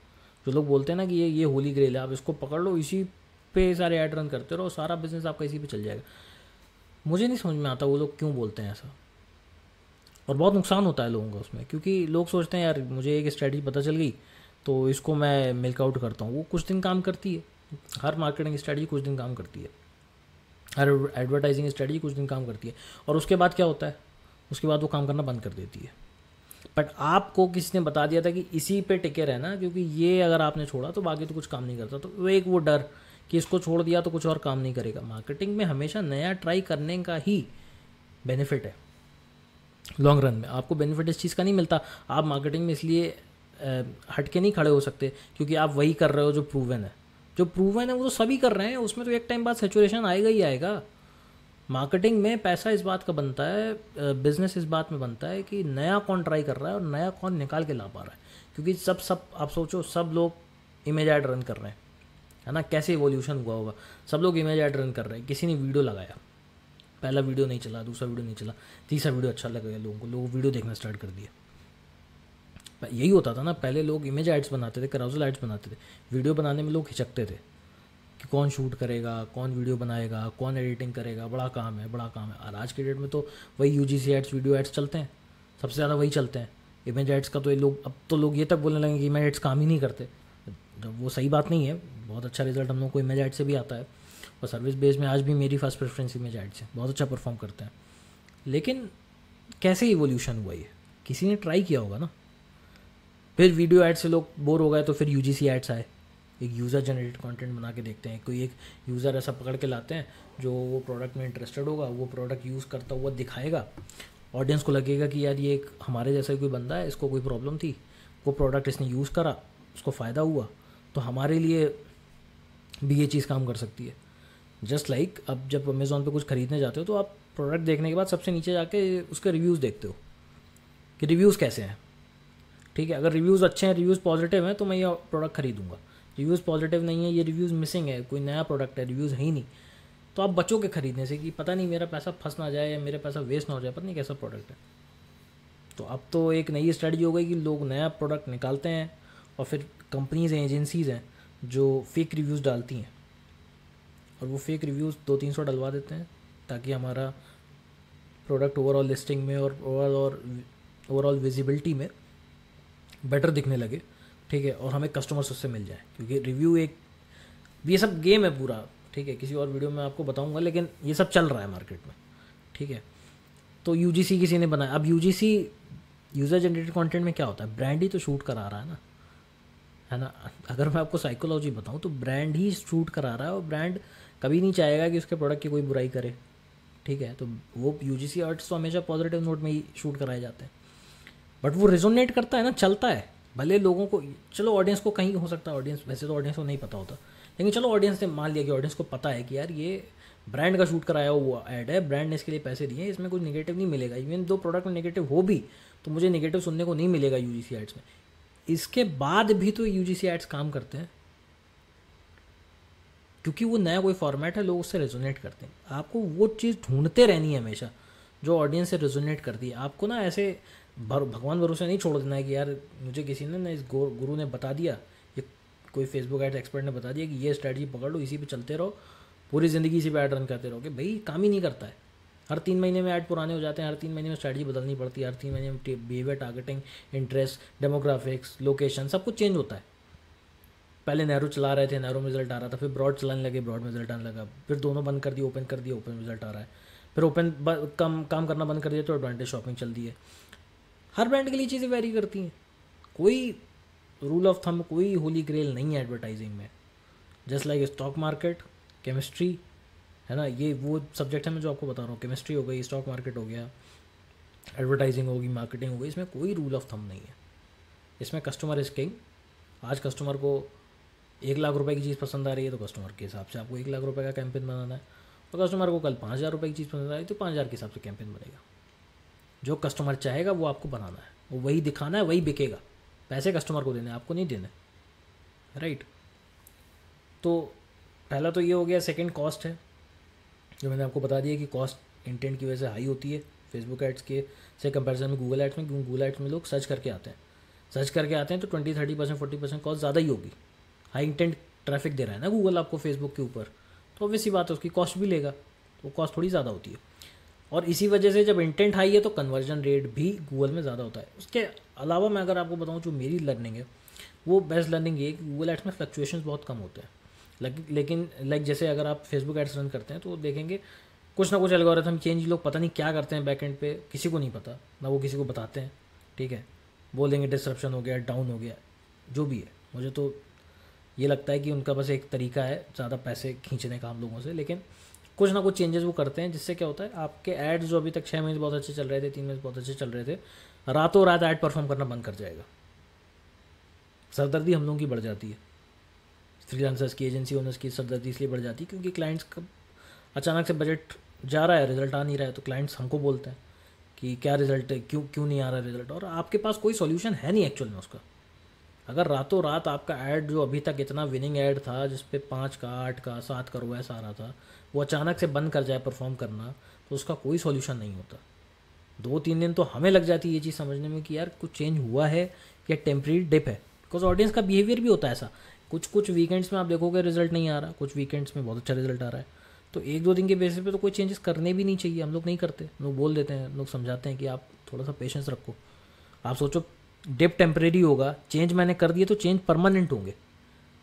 जो लोग बोलते हैं ना कि ये होली ग्रेल है, आप इसको पकड़ लो, इसी पे सारे ऐड रन करते रहो, सारा बिजनेस आपका इसी पे चल जाएगा। मुझे नहीं समझ में आता वो लोग क्यों बोलते हैं ऐसा, और बहुत नुकसान होता है लोगों का उसमें, क्योंकि लोग सोचते हैं यार मुझे एक स्ट्रैटेजी पता चल गई तो इसको मैं मिल्क आउट करता हूँ। वो कुछ दिन काम करती है, हर मार्केटिंग स्ट्रैटेजी कुछ दिन काम करती है, हर एडवर्टाइजिंग स्ट्रैटेजी कुछ दिन काम करती है, और उसके बाद क्या होता है, उसके बाद वो काम करना बंद कर देती है। बट आपको किसी ने बता दिया था कि इसी पे टिके रहना, क्योंकि ये अगर आपने छोड़ा तो बाकी तो कुछ काम नहीं करता। तो वो एक वो डर कि इसको छोड़ दिया तो कुछ और काम नहीं करेगा। मार्केटिंग में हमेशा नया ट्राई करने का ही बेनिफिट है। लॉन्ग रन में आपको बेनिफिट इस चीज़ का नहीं मिलता। आप मार्केटिंग में इसलिए हट के नहीं खड़े हो सकते क्योंकि आप वही कर रहे हो जो प्रूवन है। जो प्रूवन है वो तो सभी कर रहे हैं, उसमें तो एक टाइम बाद सेचुरेशन आएगा ही आएगा। मार्केटिंग में पैसा इस बात का बनता है, बिजनेस इस बात में बनता है कि नया कौन ट्राई कर रहा है और नया कौन निकाल के ला पा रहा है। क्योंकि सब आप सोचो, सब लोग इमेज ऐड रन कर रहे हैं, है ना। कैसे इवोल्यूशन हुआ होगा, सब लोग इमेज ऐड रन कर रहे हैं। किसी ने वीडियो लगाया, पहला वीडियो नहीं चला, दूसरा वीडियो नहीं चला, तीसरा वीडियो अच्छा लग गया लोगों को, लोग वीडियो देखना स्टार्ट कर दिए। यही होता था ना, पहले लोग इमेज एड्स बनाते थे, कराउजल एड्स बनाते थे। वीडियो बनाने में लोग हिचकते थे कि कौन शूट करेगा, कौन वीडियो बनाएगा, कौन एडिटिंग करेगा, बड़ा काम है, बड़ा काम है। और आज के डेट में तो वही यूजीसी एड्स, वीडियो एड्स चलते हैं, सबसे ज़्यादा वही चलते हैं। इमेज एड्स का तो ये लोग, अब तो लोग ये तक बोलने लगे कि इमेज एड्स काम ही नहीं करते। वो सही बात नहीं है, बहुत अच्छा रिजल्ट हम लोग को इमेज एड से भी आता है। और सर्विस बेस में आज भी मेरी फर्स्ट प्रेफरेंस इमेज एड्स है, बहुत अच्छा परफॉर्म करते हैं। लेकिन कैसे इवोल्यूशन हुआ ये, किसी ने ट्राई किया होगा ना। फिर वीडियो ऐड से लोग बोर हो गए तो फिर यूजीसी एड्स आए। एक यूज़र जनरेटेड कंटेंट बना के देखते हैं, कोई एक यूज़र ऐसा पकड़ के लाते हैं जो वो प्रोडक्ट में इंटरेस्टेड होगा, वो प्रोडक्ट यूज़ करता हुआ दिखाएगा। ऑडियंस को लगेगा कि यार ये एक हमारे जैसा कोई बंदा है, इसको कोई प्रॉब्लम थी, वो प्रोडक्ट इसने यूज़ करा, उसको फ़ायदा हुआ, तो हमारे लिए भी ये चीज़ काम कर सकती है। जस्ट लाइक अब जब अमेज़ॉन पे कुछ खरीदने जाते हो तो आप प्रोडक्ट देखने के बाद सबसे नीचे जाके उसके रिव्यूज़ देखते हो कि रिव्यूज़ कैसे हैं। ठीक है, अगर रिव्यूज़ अच्छे हैं, रिव्यूज़ पॉजिटिव हैं, तो मैं ये प्रोडक्ट खरीदूंगा। रिव्यूज़ पॉजिटिव नहीं है, ये रिव्यूज़ मिसिंग है, कोई नया प्रोडक्ट है, रिव्यूज़ है ही नहीं, तो आप बचोगे खरीदने से कि पता नहीं मेरा पैसा फंस ना जाए या मेरा पैसा वेस्ट ना हो जाए, पता नहीं कैसा प्रोडक्ट है। तो अब तो एक नई स्ट्रेटजी हो गई कि लोग नया प्रोडक्ट निकालते हैं और फिर कंपनीज़ हैं, एजेंसीज़ हैं जो फेक रिव्यूज़ डालती हैं, और वो फेक रिव्यूज़ 200-300 डलवा देते हैं ताकि हमारा प्रोडक्ट ओवरऑल लिस्टिंग में और ओवरऑल विजिबिलिटी में बेटर दिखने लगे। ठीक है, और हमें कस्टमर्स उससे मिल जाए, क्योंकि रिव्यू एक, ये सब गेम है पूरा, ठीक है, किसी और वीडियो में आपको बताऊंगा, लेकिन ये सब चल रहा है मार्केट में, ठीक है। तो यूजीसी किसी ने बनाया, अब यूजीसी यूज़र जनरेटेड कंटेंट में क्या होता है, ब्रांड ही तो शूट करा रहा है ना। अगर मैं आपको साइकोलॉजी बताऊं तो ब्रांड ही शूट करा रहा है, और ब्रांड कभी नहीं चाहेगा कि उसके प्रोडक्ट की कोई बुराई करे, ठीक है। तो वो यूजीसी आर्ट्स तो हमेशा पॉजिटिव नोट में ही शूट कराए जाते हैं, बट वो रिजोनेट करता है ना, चलता है। भले लोगों को, चलो ऑडियंस को कहीं हो सकता है, ऑडियंस वैसे तो ऑडियंस को नहीं पता होता, लेकिन चलो ऑडियंस ने मान लिया कि ऑडियंस को पता है कि यार ये ब्रांड का शूट कराया हुआ ऐड है, ब्रांड ने इसके लिए पैसे दिए, इसमें कुछ नेगेटिव नहीं मिलेगा, इवन दो प्रोडक्ट में नेगेटिव हो भी तो मुझे नेगेटिव सुनने को नहीं मिलेगा यूजीसी एड्स में। इसके बाद भी तो यूजीसी एड्स काम करते हैं, क्योंकि वो नया कोई फॉर्मेट है, लोग उससे रेजोनेट करते हैं। आपको वो चीज़ ढूंढते रहनी है हमेशा जो ऑडियंस से रेजोनेट करती है। आपको ना ऐसे भगवान भरोसे नहीं छोड़ देना है कि यार मुझे किसी ने ना, इस गुरु ने बता दिया, ये कोई फेसबुक एड्स एक्सपर्ट ने बता दिया कि ये स्ट्रैटेजी पकड़ लो, इसी पे चलते रहो, पूरी ज़िंदगी इसी पे ऐड रन करते रहोगे। भाई काम ही नहीं करता है, हर 3 महीने में ऐड पुराने हो जाते हैं, हर 3 महीने में स्ट्रैटेजी बदलनी पड़ती है, हर 3 महीने में behaviour, targeting, interest, demographics, location, सब कुछ चेंज होता है। पहले नैरो चला रहे थे, नैरो में रिजल्ट आ रहा था, फिर ब्रॉड चलाने लगे, ब्रॉड में रिजल्ट आने लगा, फिर दोनों बंद कर दिए, ओपन कर दिए, ओपन रिजल्ट आ रहा है, फिर ओपन काम करना बंद कर दिया तो एडवांटेज शॉपिंग चल दी है। हर ब्रांड के लिए चीज़ें वेरी करती हैं, कोई रूल ऑफ थंब, कोई होली ग्रेल नहीं है एडवर्टाइजिंग में। Just like stock market, chemistry, है ना, ये वो सब्जेक्ट है मैं जो आपको बता रहा हूँ, केमिस्ट्री हो गई, स्टॉक मार्केट हो गया, एडवर्टाइजिंग होगी, मार्केटिंग हो गई, इसमें कोई रूल ऑफ थंब नहीं है। इसमें कस्टमर इज किंग। आज कस्टमर को 1 लाख रुपए की चीज़ पसंद आ रही है तो कस्टमर के हिसाब से आपको 1 लाख रुपए का कैंपेन बनाना है, और कस्टमर को कल 5,000 रुपए की चीज़ पसंद आ रही है तो 5,000 के हिसाब से कैंपेन बनेगा। जो कस्टमर चाहेगा वो आपको बनाना है, वो वही दिखाना है, वही बिकेगा। पैसे कस्टमर को देने, आपको नहीं देने, राइट। तो पहला तो ये हो गया। सेकंड कॉस्ट है, जो मैंने आपको बता दिया कि कॉस्ट इंटेंट की वजह से हाई होती है फेसबुक एड्स के से कंपैरिजन में गूगल एड्स में, क्योंकि गूगल एड्स में लोग सर्च करके आते हैं तो 20-30%, 40% कॉस्ट ज़्यादा ही होगी। हाई इंटेंट ट्रैफिक दे रहा है ना गूगल आपको फेसबुक के ऊपर, तो ऑब्वियस सी बात है उसकी कॉस्ट भी लेगा, तो कॉस्ट थोड़ी ज़्यादा होती है। और इसी वजह से जब इंटेंट हाई है तो कन्वर्जन रेट भी गूगल में ज़्यादा होता है। उसके अलावा मैं अगर आपको बताऊँ जो मेरी लर्निंग है, वो बेस्ट लर्निंग ये कि गूगल एड्स में फ्लक्चुएशंस बहुत कम होते हैं। लेकिन जैसे अगर आप फेसबुक एड्स रन करते हैं तो देखेंगे कुछ ना कुछ एल्गोरिथम चेंज लोग पता नहीं क्या करते हैं बैकएंड पे, किसी को नहीं पता ना, वो किसी को बताते हैं, ठीक है। बोल देंगे डिसरप्शन हो गया, डाउन हो गया, जो भी है। मुझे तो ये लगता है कि उनका बस एक तरीका है ज़्यादा पैसे खींचने का हम लोगों से, लेकिन कुछ ना कुछ चेंजेस वो करते हैं, जिससे क्या होता है आपके एड्स जो अभी तक 6 महीने बहुत अच्छे चल रहे थे, 3 महीने बहुत अच्छे चल रहे थे, रातों रात ऐड परफॉर्म करना बंद कर जाएगा। सरदर्दी हम लोगों की बढ़ जाती है, फ्रीलांसर्स की, एजेंसी ओनर्स की सरदर्दी इसलिए बढ़ जाती है क्योंकि क्लाइंट्स का अचानक से बजट जा रहा है, रिजल्ट आ नहीं रहा है, तो क्लाइंट्स हमको बोलते हैं कि क्या रिजल्ट है, क्यों नहीं आ रहा रिजल्ट, और आपके पास कोई सॉल्यूशन है नहीं एक्चुअल में उसका। अगर रातों रात आपका ऐड जो अभी तक इतना विनिंग ऐड था, जिस पे 5 का 8 का 7 का ROAS आ रहा था, वो अचानक से बंद कर जाए परफॉर्म करना, तो उसका कोई सॉल्यूशन नहीं होता। 2-3 दिन तो हमें लग जाती है ये चीज़ समझने में कि यार कुछ चेंज हुआ है या टेम्प्रेरी डिप है, बिकॉज ऑडियंस का बिहेवियर भी होता है ऐसा। कुछ वीकेंड्स में आप देखोगे रिजल्ट नहीं आ रहा, कुछ वीकेंड्स में बहुत अच्छा रिजल्ट आ रहा है, तो 1-2 दिन के बेसिस पे तो कोई चेंजेस करने भी नहीं चाहिए। हम लोग नहीं करते, लोग बोल देते हैं, लोग समझाते हैं कि आप थोड़ा सा पेशेंस रखो। आप सोचो डिप टेम्परेरी होगा, चेंज मैंने कर दिए तो चेंज परमानेंट होंगे,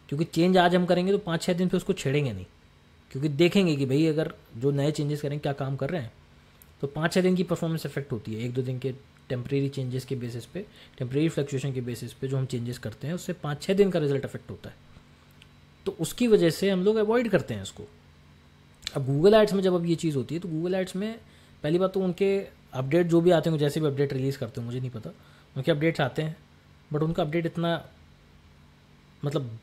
क्योंकि चेंज आज हम करेंगे तो 5-6 दिन पे उसको छेड़ेंगे नहीं, क्योंकि देखेंगे कि भाई अगर जो नए चेंजेस करेंगे क्या काम कर रहे हैं, तो 5-6 दिन की परफॉर्मेंस इफेक्ट होती है। 1-2 दिन के टेम्परेरी चेंजेस के बेसिस पे, टेम्परेरी फ्लक्चुएशन के बेसिस पे जो हम चेंजेस करते हैं, उससे 5-6 दिन का रिजल्ट इफेक्ट होता है, तो उसकी वजह से हम लोग अवॉइड करते हैं उसको। अब गूगल एड्स में जब अब ये चीज़ होती है, तो गूगल एड्स में पहली बात तो उनके अपडेट जो भी आते हैं, जैसे भी अपडेट रिलीज़ करते हैं मुझे नहीं पता, उनके अपडेट्स आते हैं, बट उनका अपडेट इतना मतलब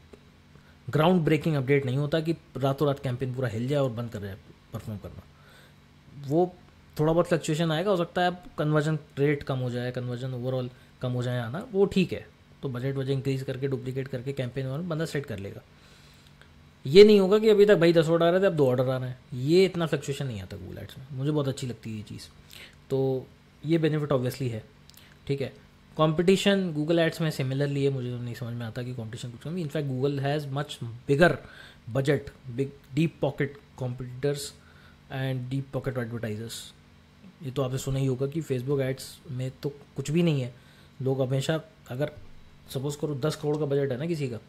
ग्राउंड ब्रेकिंग अपडेट नहीं होता कि रातों रात कैंपेन पूरा हिल जाए और बंद कर जाए परफॉर्म करना। वो थोड़ा बहुत फ्लक्चुएशन आएगा, हो सकता है कन्वर्जन रेट कम हो जाए, कन्वर्जन ओवरऑल कम हो जाए आना, वो ठीक है, तो बजट वजह इंक्रीज़ करके डुप्लीकेट करके कैंपेन और बंदा सेट कर लेगा। ये नहीं होगा कि अभी तक भाई 10 ऑर्डर आ रहे थे अब 2 ऑर्डर आ रहे हैं, ये इतना फ्लक्चुएशन नहीं आता गूगल एड्स में। मुझे बहुत अच्छी लगती है ये चीज़, तो ये बेनिफिट ऑब्वियसली है, ठीक है। कंपटीशन गूगल एड्स में सिमिलरली है, मुझे तो नहीं समझ में आता कि कंपटीशन कुछ कम। In fact Google has much bigger budget, big deep pocket competitors and deep pocket advertisers. ये तो आपने सुना ही होगा कि फेसबुक एड्स में तो कुछ भी नहीं है। लोग हमेशा अगर सपोज़ करो 10 करोड़ का बजट है ना किसी का,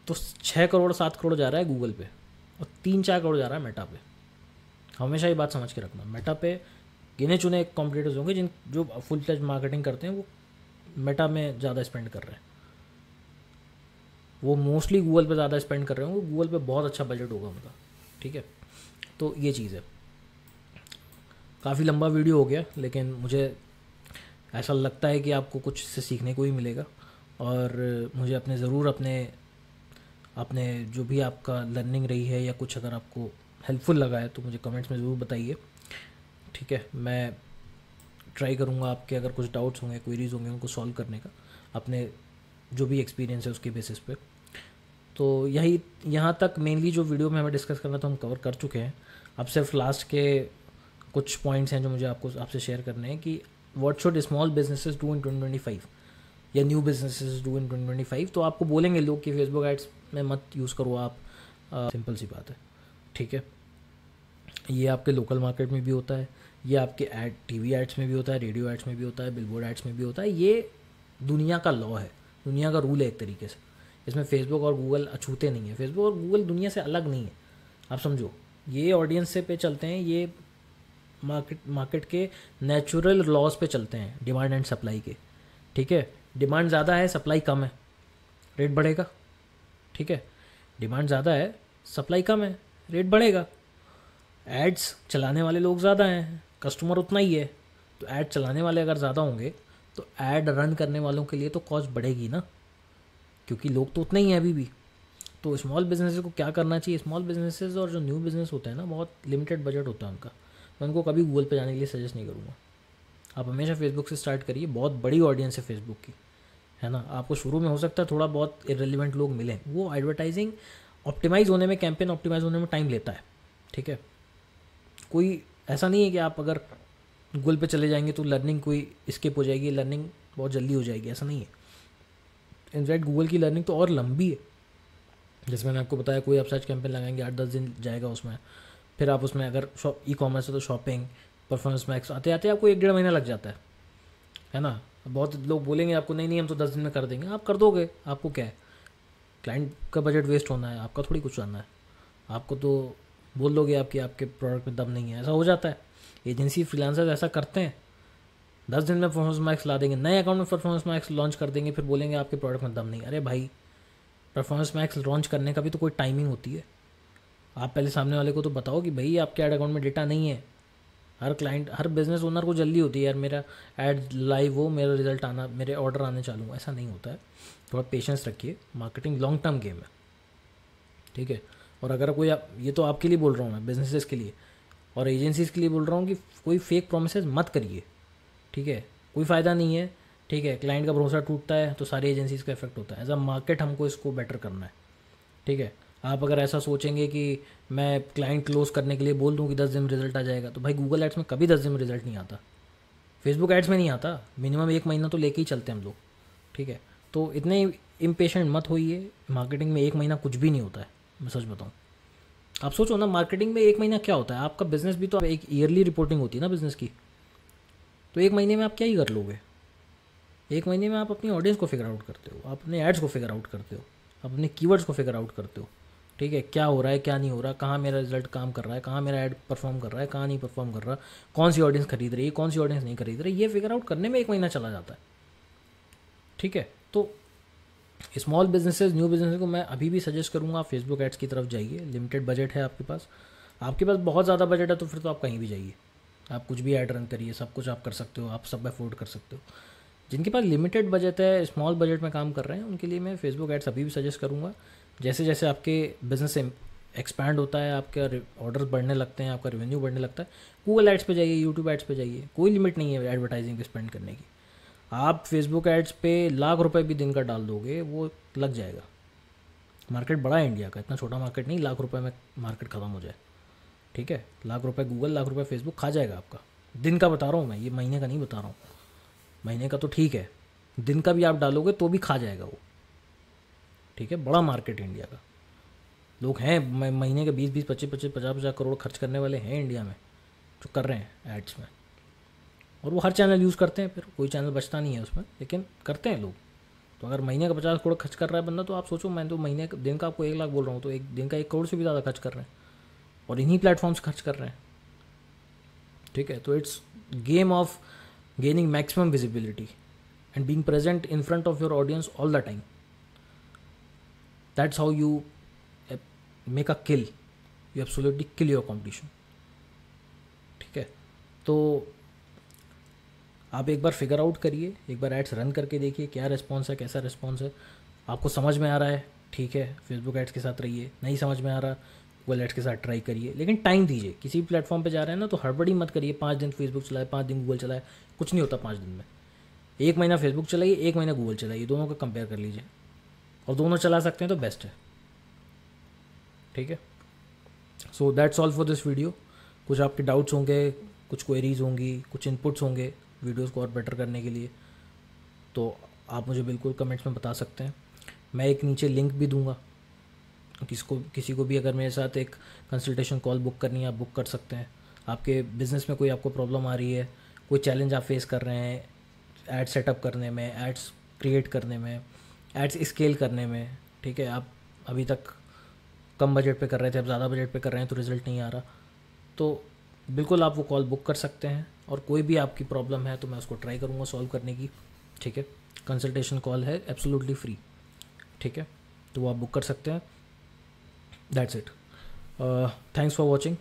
तो 6 करोड़ 7 करोड़ जा रहा है गूगल पे और 3-4 करोड़ जा रहा है मेटा पे। हमेशा ये बात समझ के रखना, मेटा पे गिने चुने कॉम्पिटिटर्स होंगे जिन जो फुल फ्लेज मार्केटिंग करते हैं, वो मेटा में ज़्यादा स्पेंड कर रहे हैं, वो मोस्टली गूगल पे ज़्यादा स्पेंड कर रहे होंगे, गूगल पे बहुत अच्छा बजट होगा उनका। ठीक है, तो ये चीज़ है। काफ़ी लंबा वीडियो हो गया, लेकिन मुझे ऐसा लगता है कि आपको कुछ इससे सीखने को ही मिलेगा, और मुझे अपने ज़रूर अपने जो भी आपका लर्निंग रही है या कुछ अगर आपको हेल्पफुल लगा है तो मुझे कमेंट्स में ज़रूर बताइए। ठीक है, मैं ट्राई करूँगा आपके अगर कुछ डाउट्स होंगे, क्वेरीज होंगे, उनको सॉल्व करने का अपने जो भी एक्सपीरियंस है उसके बेसिस पे। तो यहाँ तक मेनली जो वीडियो में हमें डिस्कस करना था हम कवर कर चुके हैं। अब सिर्फ लास्ट के कुछ पॉइंट्स हैं जो मुझे आपसे शेयर करने हैं कि what should small businesses do in 2025 या न्यू बिजनेसेस डू इन 2025। तो आपको बोलेंगे लोग कि फेसबुक एड्स में मत यूज़ करो आप, सिंपल सी बात है। ठीक है, ये आपके लोकल मार्केट में भी होता है, ये आपके टीवी एड्स में भी होता है, रेडियो एड्स में भी होता है, बिलबोर्ड एड्स में भी होता है। ये दुनिया का लॉ है, दुनिया का रूल है एक तरीके से। इसमें फेसबुक और गूगल अछूते नहीं है, फेसबुक और गूगल दुनिया से अलग नहीं है, आप समझो। ये ऑडियंस से पे चलते हैं, ये मार्केट के नेचुरल लॉज पे चलते हैं, डिमांड एंड सप्लाई के। ठीक है, डिमांड ज़्यादा है, सप्लाई कम है, रेट बढ़ेगा। ठीक है, डिमांड ज़्यादा है, सप्लाई कम है, रेट बढ़ेगा। एड्स चलाने वाले लोग ज़्यादा हैं, कस्टमर उतना ही है, तो ऐड चलाने वाले अगर ज़्यादा होंगे तो ऐड रन करने वालों के लिए तो कॉस्ट बढ़ेगी ना, क्योंकि लोग तो उतने ही हैं अभी भी। तो स्मॉल बिजनेसेस को क्या करना चाहिए, स्मॉल बिजनेसेस और जो न्यू बिज़नेस होता है ना, बहुत लिमिटेड बजट होता है उनका, मैं उनको कभी गूगल पे जाने के लिए सजेस्ट नहीं करूँगा। आप हमेशा फेसबुक से स्टार्ट करिए, बहुत बड़ी ऑडियंस है फेसबुक की, है ना। आपको शुरू में हो सकता है थोड़ा बहुत इररिलेवेंट लोग मिलें, वो एडवर्टाइजिंग ऑप्टिमाइज़ होने में, कैंपेन ऑप्टिमाइज़ होने में टाइम लेता है। ठीक है, कोई ऐसा नहीं है कि आप अगर गूगल पे चले जाएंगे तो लर्निंग कोई स्किप हो जाएगी, लर्निंग बहुत जल्दी हो जाएगी, ऐसा नहीं है। इनफैक्ट गूगल की लर्निंग तो और लंबी है। जैसे मैंने आपको बताया, कोई आप सर्च कैंपेन लगाएंगे 8-10 दिन जाएगा उसमें, फिर आप उसमें अगर ई कॉमर्स है तो शॉपिंग, परफॉर्मेंस मैक्स आते आते आपको 1-1.5 महीना लग जाता है ना। बहुत लोग बोलेंगे आपको नहीं हम तो 10 दिन में कर देंगे, आप कर दोगे, आपको क्या है, क्लाइंट का बजट वेस्ट होना है, आपका थोड़ी कुछ करना है। आपको तो बोल दोगे आपके प्रोडक्ट में दम नहीं है, ऐसा हो जाता है। एजेंसी फ्रीलांसर्स ऐसा करते हैं, 10 दिन में परफॉर्मेंस मैक्स ला देंगे, नए अकाउंट में परफॉर्मेंस मैक्स लॉन्च कर देंगे, फिर बोलेंगे आपके प्रोडक्ट में दम नहीं। अरे भाई, परफॉर्मेंस मैक्स लॉन्च करने का भी तो कोई टाइमिंग होती है। आप पहले सामने वाले को तो बताओ कि भाई आपके ऐड अकाउंट में डेटा नहीं है। हर क्लाइंट, हर बिजनेस ओनर को जल्दी होती है, यार मेरा ऐड लाइव हो, मेरा रिजल्ट आना, मेरे ऑर्डर आने चालू हो, ऐसा नहीं होता है। थोड़ा पेशेंस रखिए, मार्केटिंग लॉन्ग टर्म गेम है। ठीक है, और अगर कोई ये तो आपके लिए बोल रहा हूँ मैं, बिजनेसेस के लिए और एजेंसीज के लिए बोल रहा हूँ कि कोई फेक प्रोमिसेस मत करिए। ठीक है, कोई फ़ायदा नहीं है। ठीक है, क्लाइंट का भरोसा टूटता है तो सारी एजेंसीज का इफेक्ट होता है। एज अ मार्केट हमको इसको बेटर करना है। ठीक है, आप अगर ऐसा सोचेंगे कि मैं क्लाइंट क्लोज करने के लिए बोल दूं कि 10 दिन में रिजल्ट आ जाएगा, तो भाई गूगल एड्स में कभी 10 दिन में रिजल्ट नहीं आता, फेसबुक एड्स में नहीं आता, मिनिमम 1 महीना तो लेके ही चलते हैं हम लोग। ठीक है, तो इतने इम्पेशेंट मत होइए, मार्केटिंग में 1 महीना कुछ भी नहीं होता है, मैं सच बताऊँ। आप सोचो ना, मार्केटिंग में 1 महीना क्या होता है, आपका बिजनेस भी तो एक ईयरली रिपोर्टिंग होती है ना बिजनेस की, तो 1 महीने में आप क्या ही कर लोगे। 1 महीने में आप अपनी ऑडियंस को फिगर आउट करते हो, आप अपने एड्स को फिगर आउट करते हो, अपने कीवर्ड्स को फिगर आउट करते हो। ठीक है, क्या हो रहा है क्या नहीं हो रहा, कहाँ मेरा रिजल्ट काम कर रहा है, कहाँ मेरा ऐड परफॉर्म कर रहा है, कहाँ नहीं परफॉर्म कर रहा, कौन सी ऑडियंस खरीद रही है, कौन सी ऑडियंस नहीं खरीद रही, ये फिगर आउट करने में 1 महीना चला जाता है। ठीक है, तो स्मॉल बिजनेसेस, न्यू बिजनेस को मैं अभी भी सजेस्ट करूँगा आप फेसबुक एड्स की तरफ जाइए। लिमिटेड बजट है आपके पास बहुत ज़्यादा बजट है तो फिर तो आप कहीं भी जाइए, आप कुछ भी ऐड रन करिए, सब कुछ आप कर सकते हो, आप सब अफोर्ड कर सकते हो। जिनके पास लिमिटेड बजट है, स्मॉल बजट में काम कर रहे हैं, उनके लिए मैं फेसबुक एड्स अभी भी सजेस्ट करूँगा। जैसे जैसे आपके बिजनेस एक्सपैंड होता है, आपके ऑर्डर बढ़ने लगते हैं, आपका रेवेन्यू बढ़ने लगता है, गूगल एड्स पे जाइए, यूट्यूब एड्स पे जाइए, कोई लिमिट नहीं है एडवर्टाइजिंग पे स्पेंड करने की। आप फेसबुक एड्स पे लाख रुपए भी दिन का डाल दोगे, वो लग जाएगा। मार्केट बड़ा है इंडिया का, इतना छोटा मार्केट नहीं, लाख रुपए में मार्केट ख़त्म हो जाए। ठीक है, लाख रुपए गूगल, लाख रुपए फेसबुक खा जाएगा आपका। दिन का बता रहा हूँ मैं, ये महीने का नहीं बता रहा हूँ। महीने का तो ठीक है, दिन का भी आप डालोगे तो भी खा जाएगा वो। ठीक है, बड़ा मार्केट है इंडिया का, लोग हैं महीने के 20-20, 25-25, 50-50 करोड़ खर्च करने वाले हैं इंडिया में, जो कर रहे हैं एड्स में। और वो हर चैनल यूज़ करते हैं, फिर कोई चैनल बचता नहीं है उसमें, लेकिन करते हैं लोग। तो अगर महीने का 50 करोड़ खर्च कर रहा है बंदा, तो आप सोचो, मैं तो महीने दिन का आपको 1 लाख बोल रहा हूँ, तो एक दिन का 1 करोड़ से भी ज़्यादा खर्च कर रहे हैं और इन्हीं प्लेटफॉर्म्स खर्च कर रहे हैं। ठीक है, तो it's game of gaining maximum visibility and being present in front of your audience all the time. That's how you make a kill, you absolutely kill your competition. ठीक है, तो आप एक बार फिगर आउट करिए, एक बार एड्स रन करके देखिए क्या रिस्पॉन्स है, कैसा रिस्पॉन्स है। आपको समझ में आ रहा है, ठीक है, फेसबुक एड्स के साथ रहिए। नहीं समझ में आ रहा, गूगल एड्स के साथ ट्राई करिए, लेकिन टाइम दीजिए। किसी भी प्लेटफॉर्म पे जा रहे हैं ना, तो हड़बड़ी मत करिए 5 दिन फेसबुक चलाए 5 दिन गूगल चलाए, कुछ नहीं होता 5 दिन में। 1 महीना फेसबुक चलाइए, 1 महीना गूगल चलाइए, दोनों का कंपेयर कर लीजिए, और दोनों चला सकते हैं तो बेस्ट है। ठीक है, so that's all for this video. कुछ आपके डाउट्स होंगे, कुछ क्वेरीज होंगी, कुछ इनपुट्स होंगे वीडियोस को और बेटर करने के लिए, तो आप मुझे बिल्कुल कमेंट्स में बता सकते हैं। मैं एक नीचे लिंक भी दूंगा, किसी को भी अगर मेरे साथ एक कंसल्टेशन कॉल बुक करनी है, आप बुक कर सकते हैं। आपके बिज़नेस में कोई आपको प्रॉब्लम आ रही है, कोई चैलेंज आप फेस कर रहे हैं एड सेटअप करने में, एड्स क्रिएट करने में, एड्स स्केल करने में, ठीक है, आप अभी तक कम बजट पे कर रहे थे, अब ज़्यादा बजट पे कर रहे हैं तो रिज़ल्ट नहीं आ रहा, तो बिल्कुल आप वो कॉल बुक कर सकते हैं। और कोई भी आपकी प्रॉब्लम है तो मैं उसको ट्राई करूँगा सॉल्व करने की। ठीक है, कंसल्टेशन कॉल है एब्सोल्युटली फ्री। ठीक है, तो वो आप बुक कर सकते हैं। That's it, thanks for watching.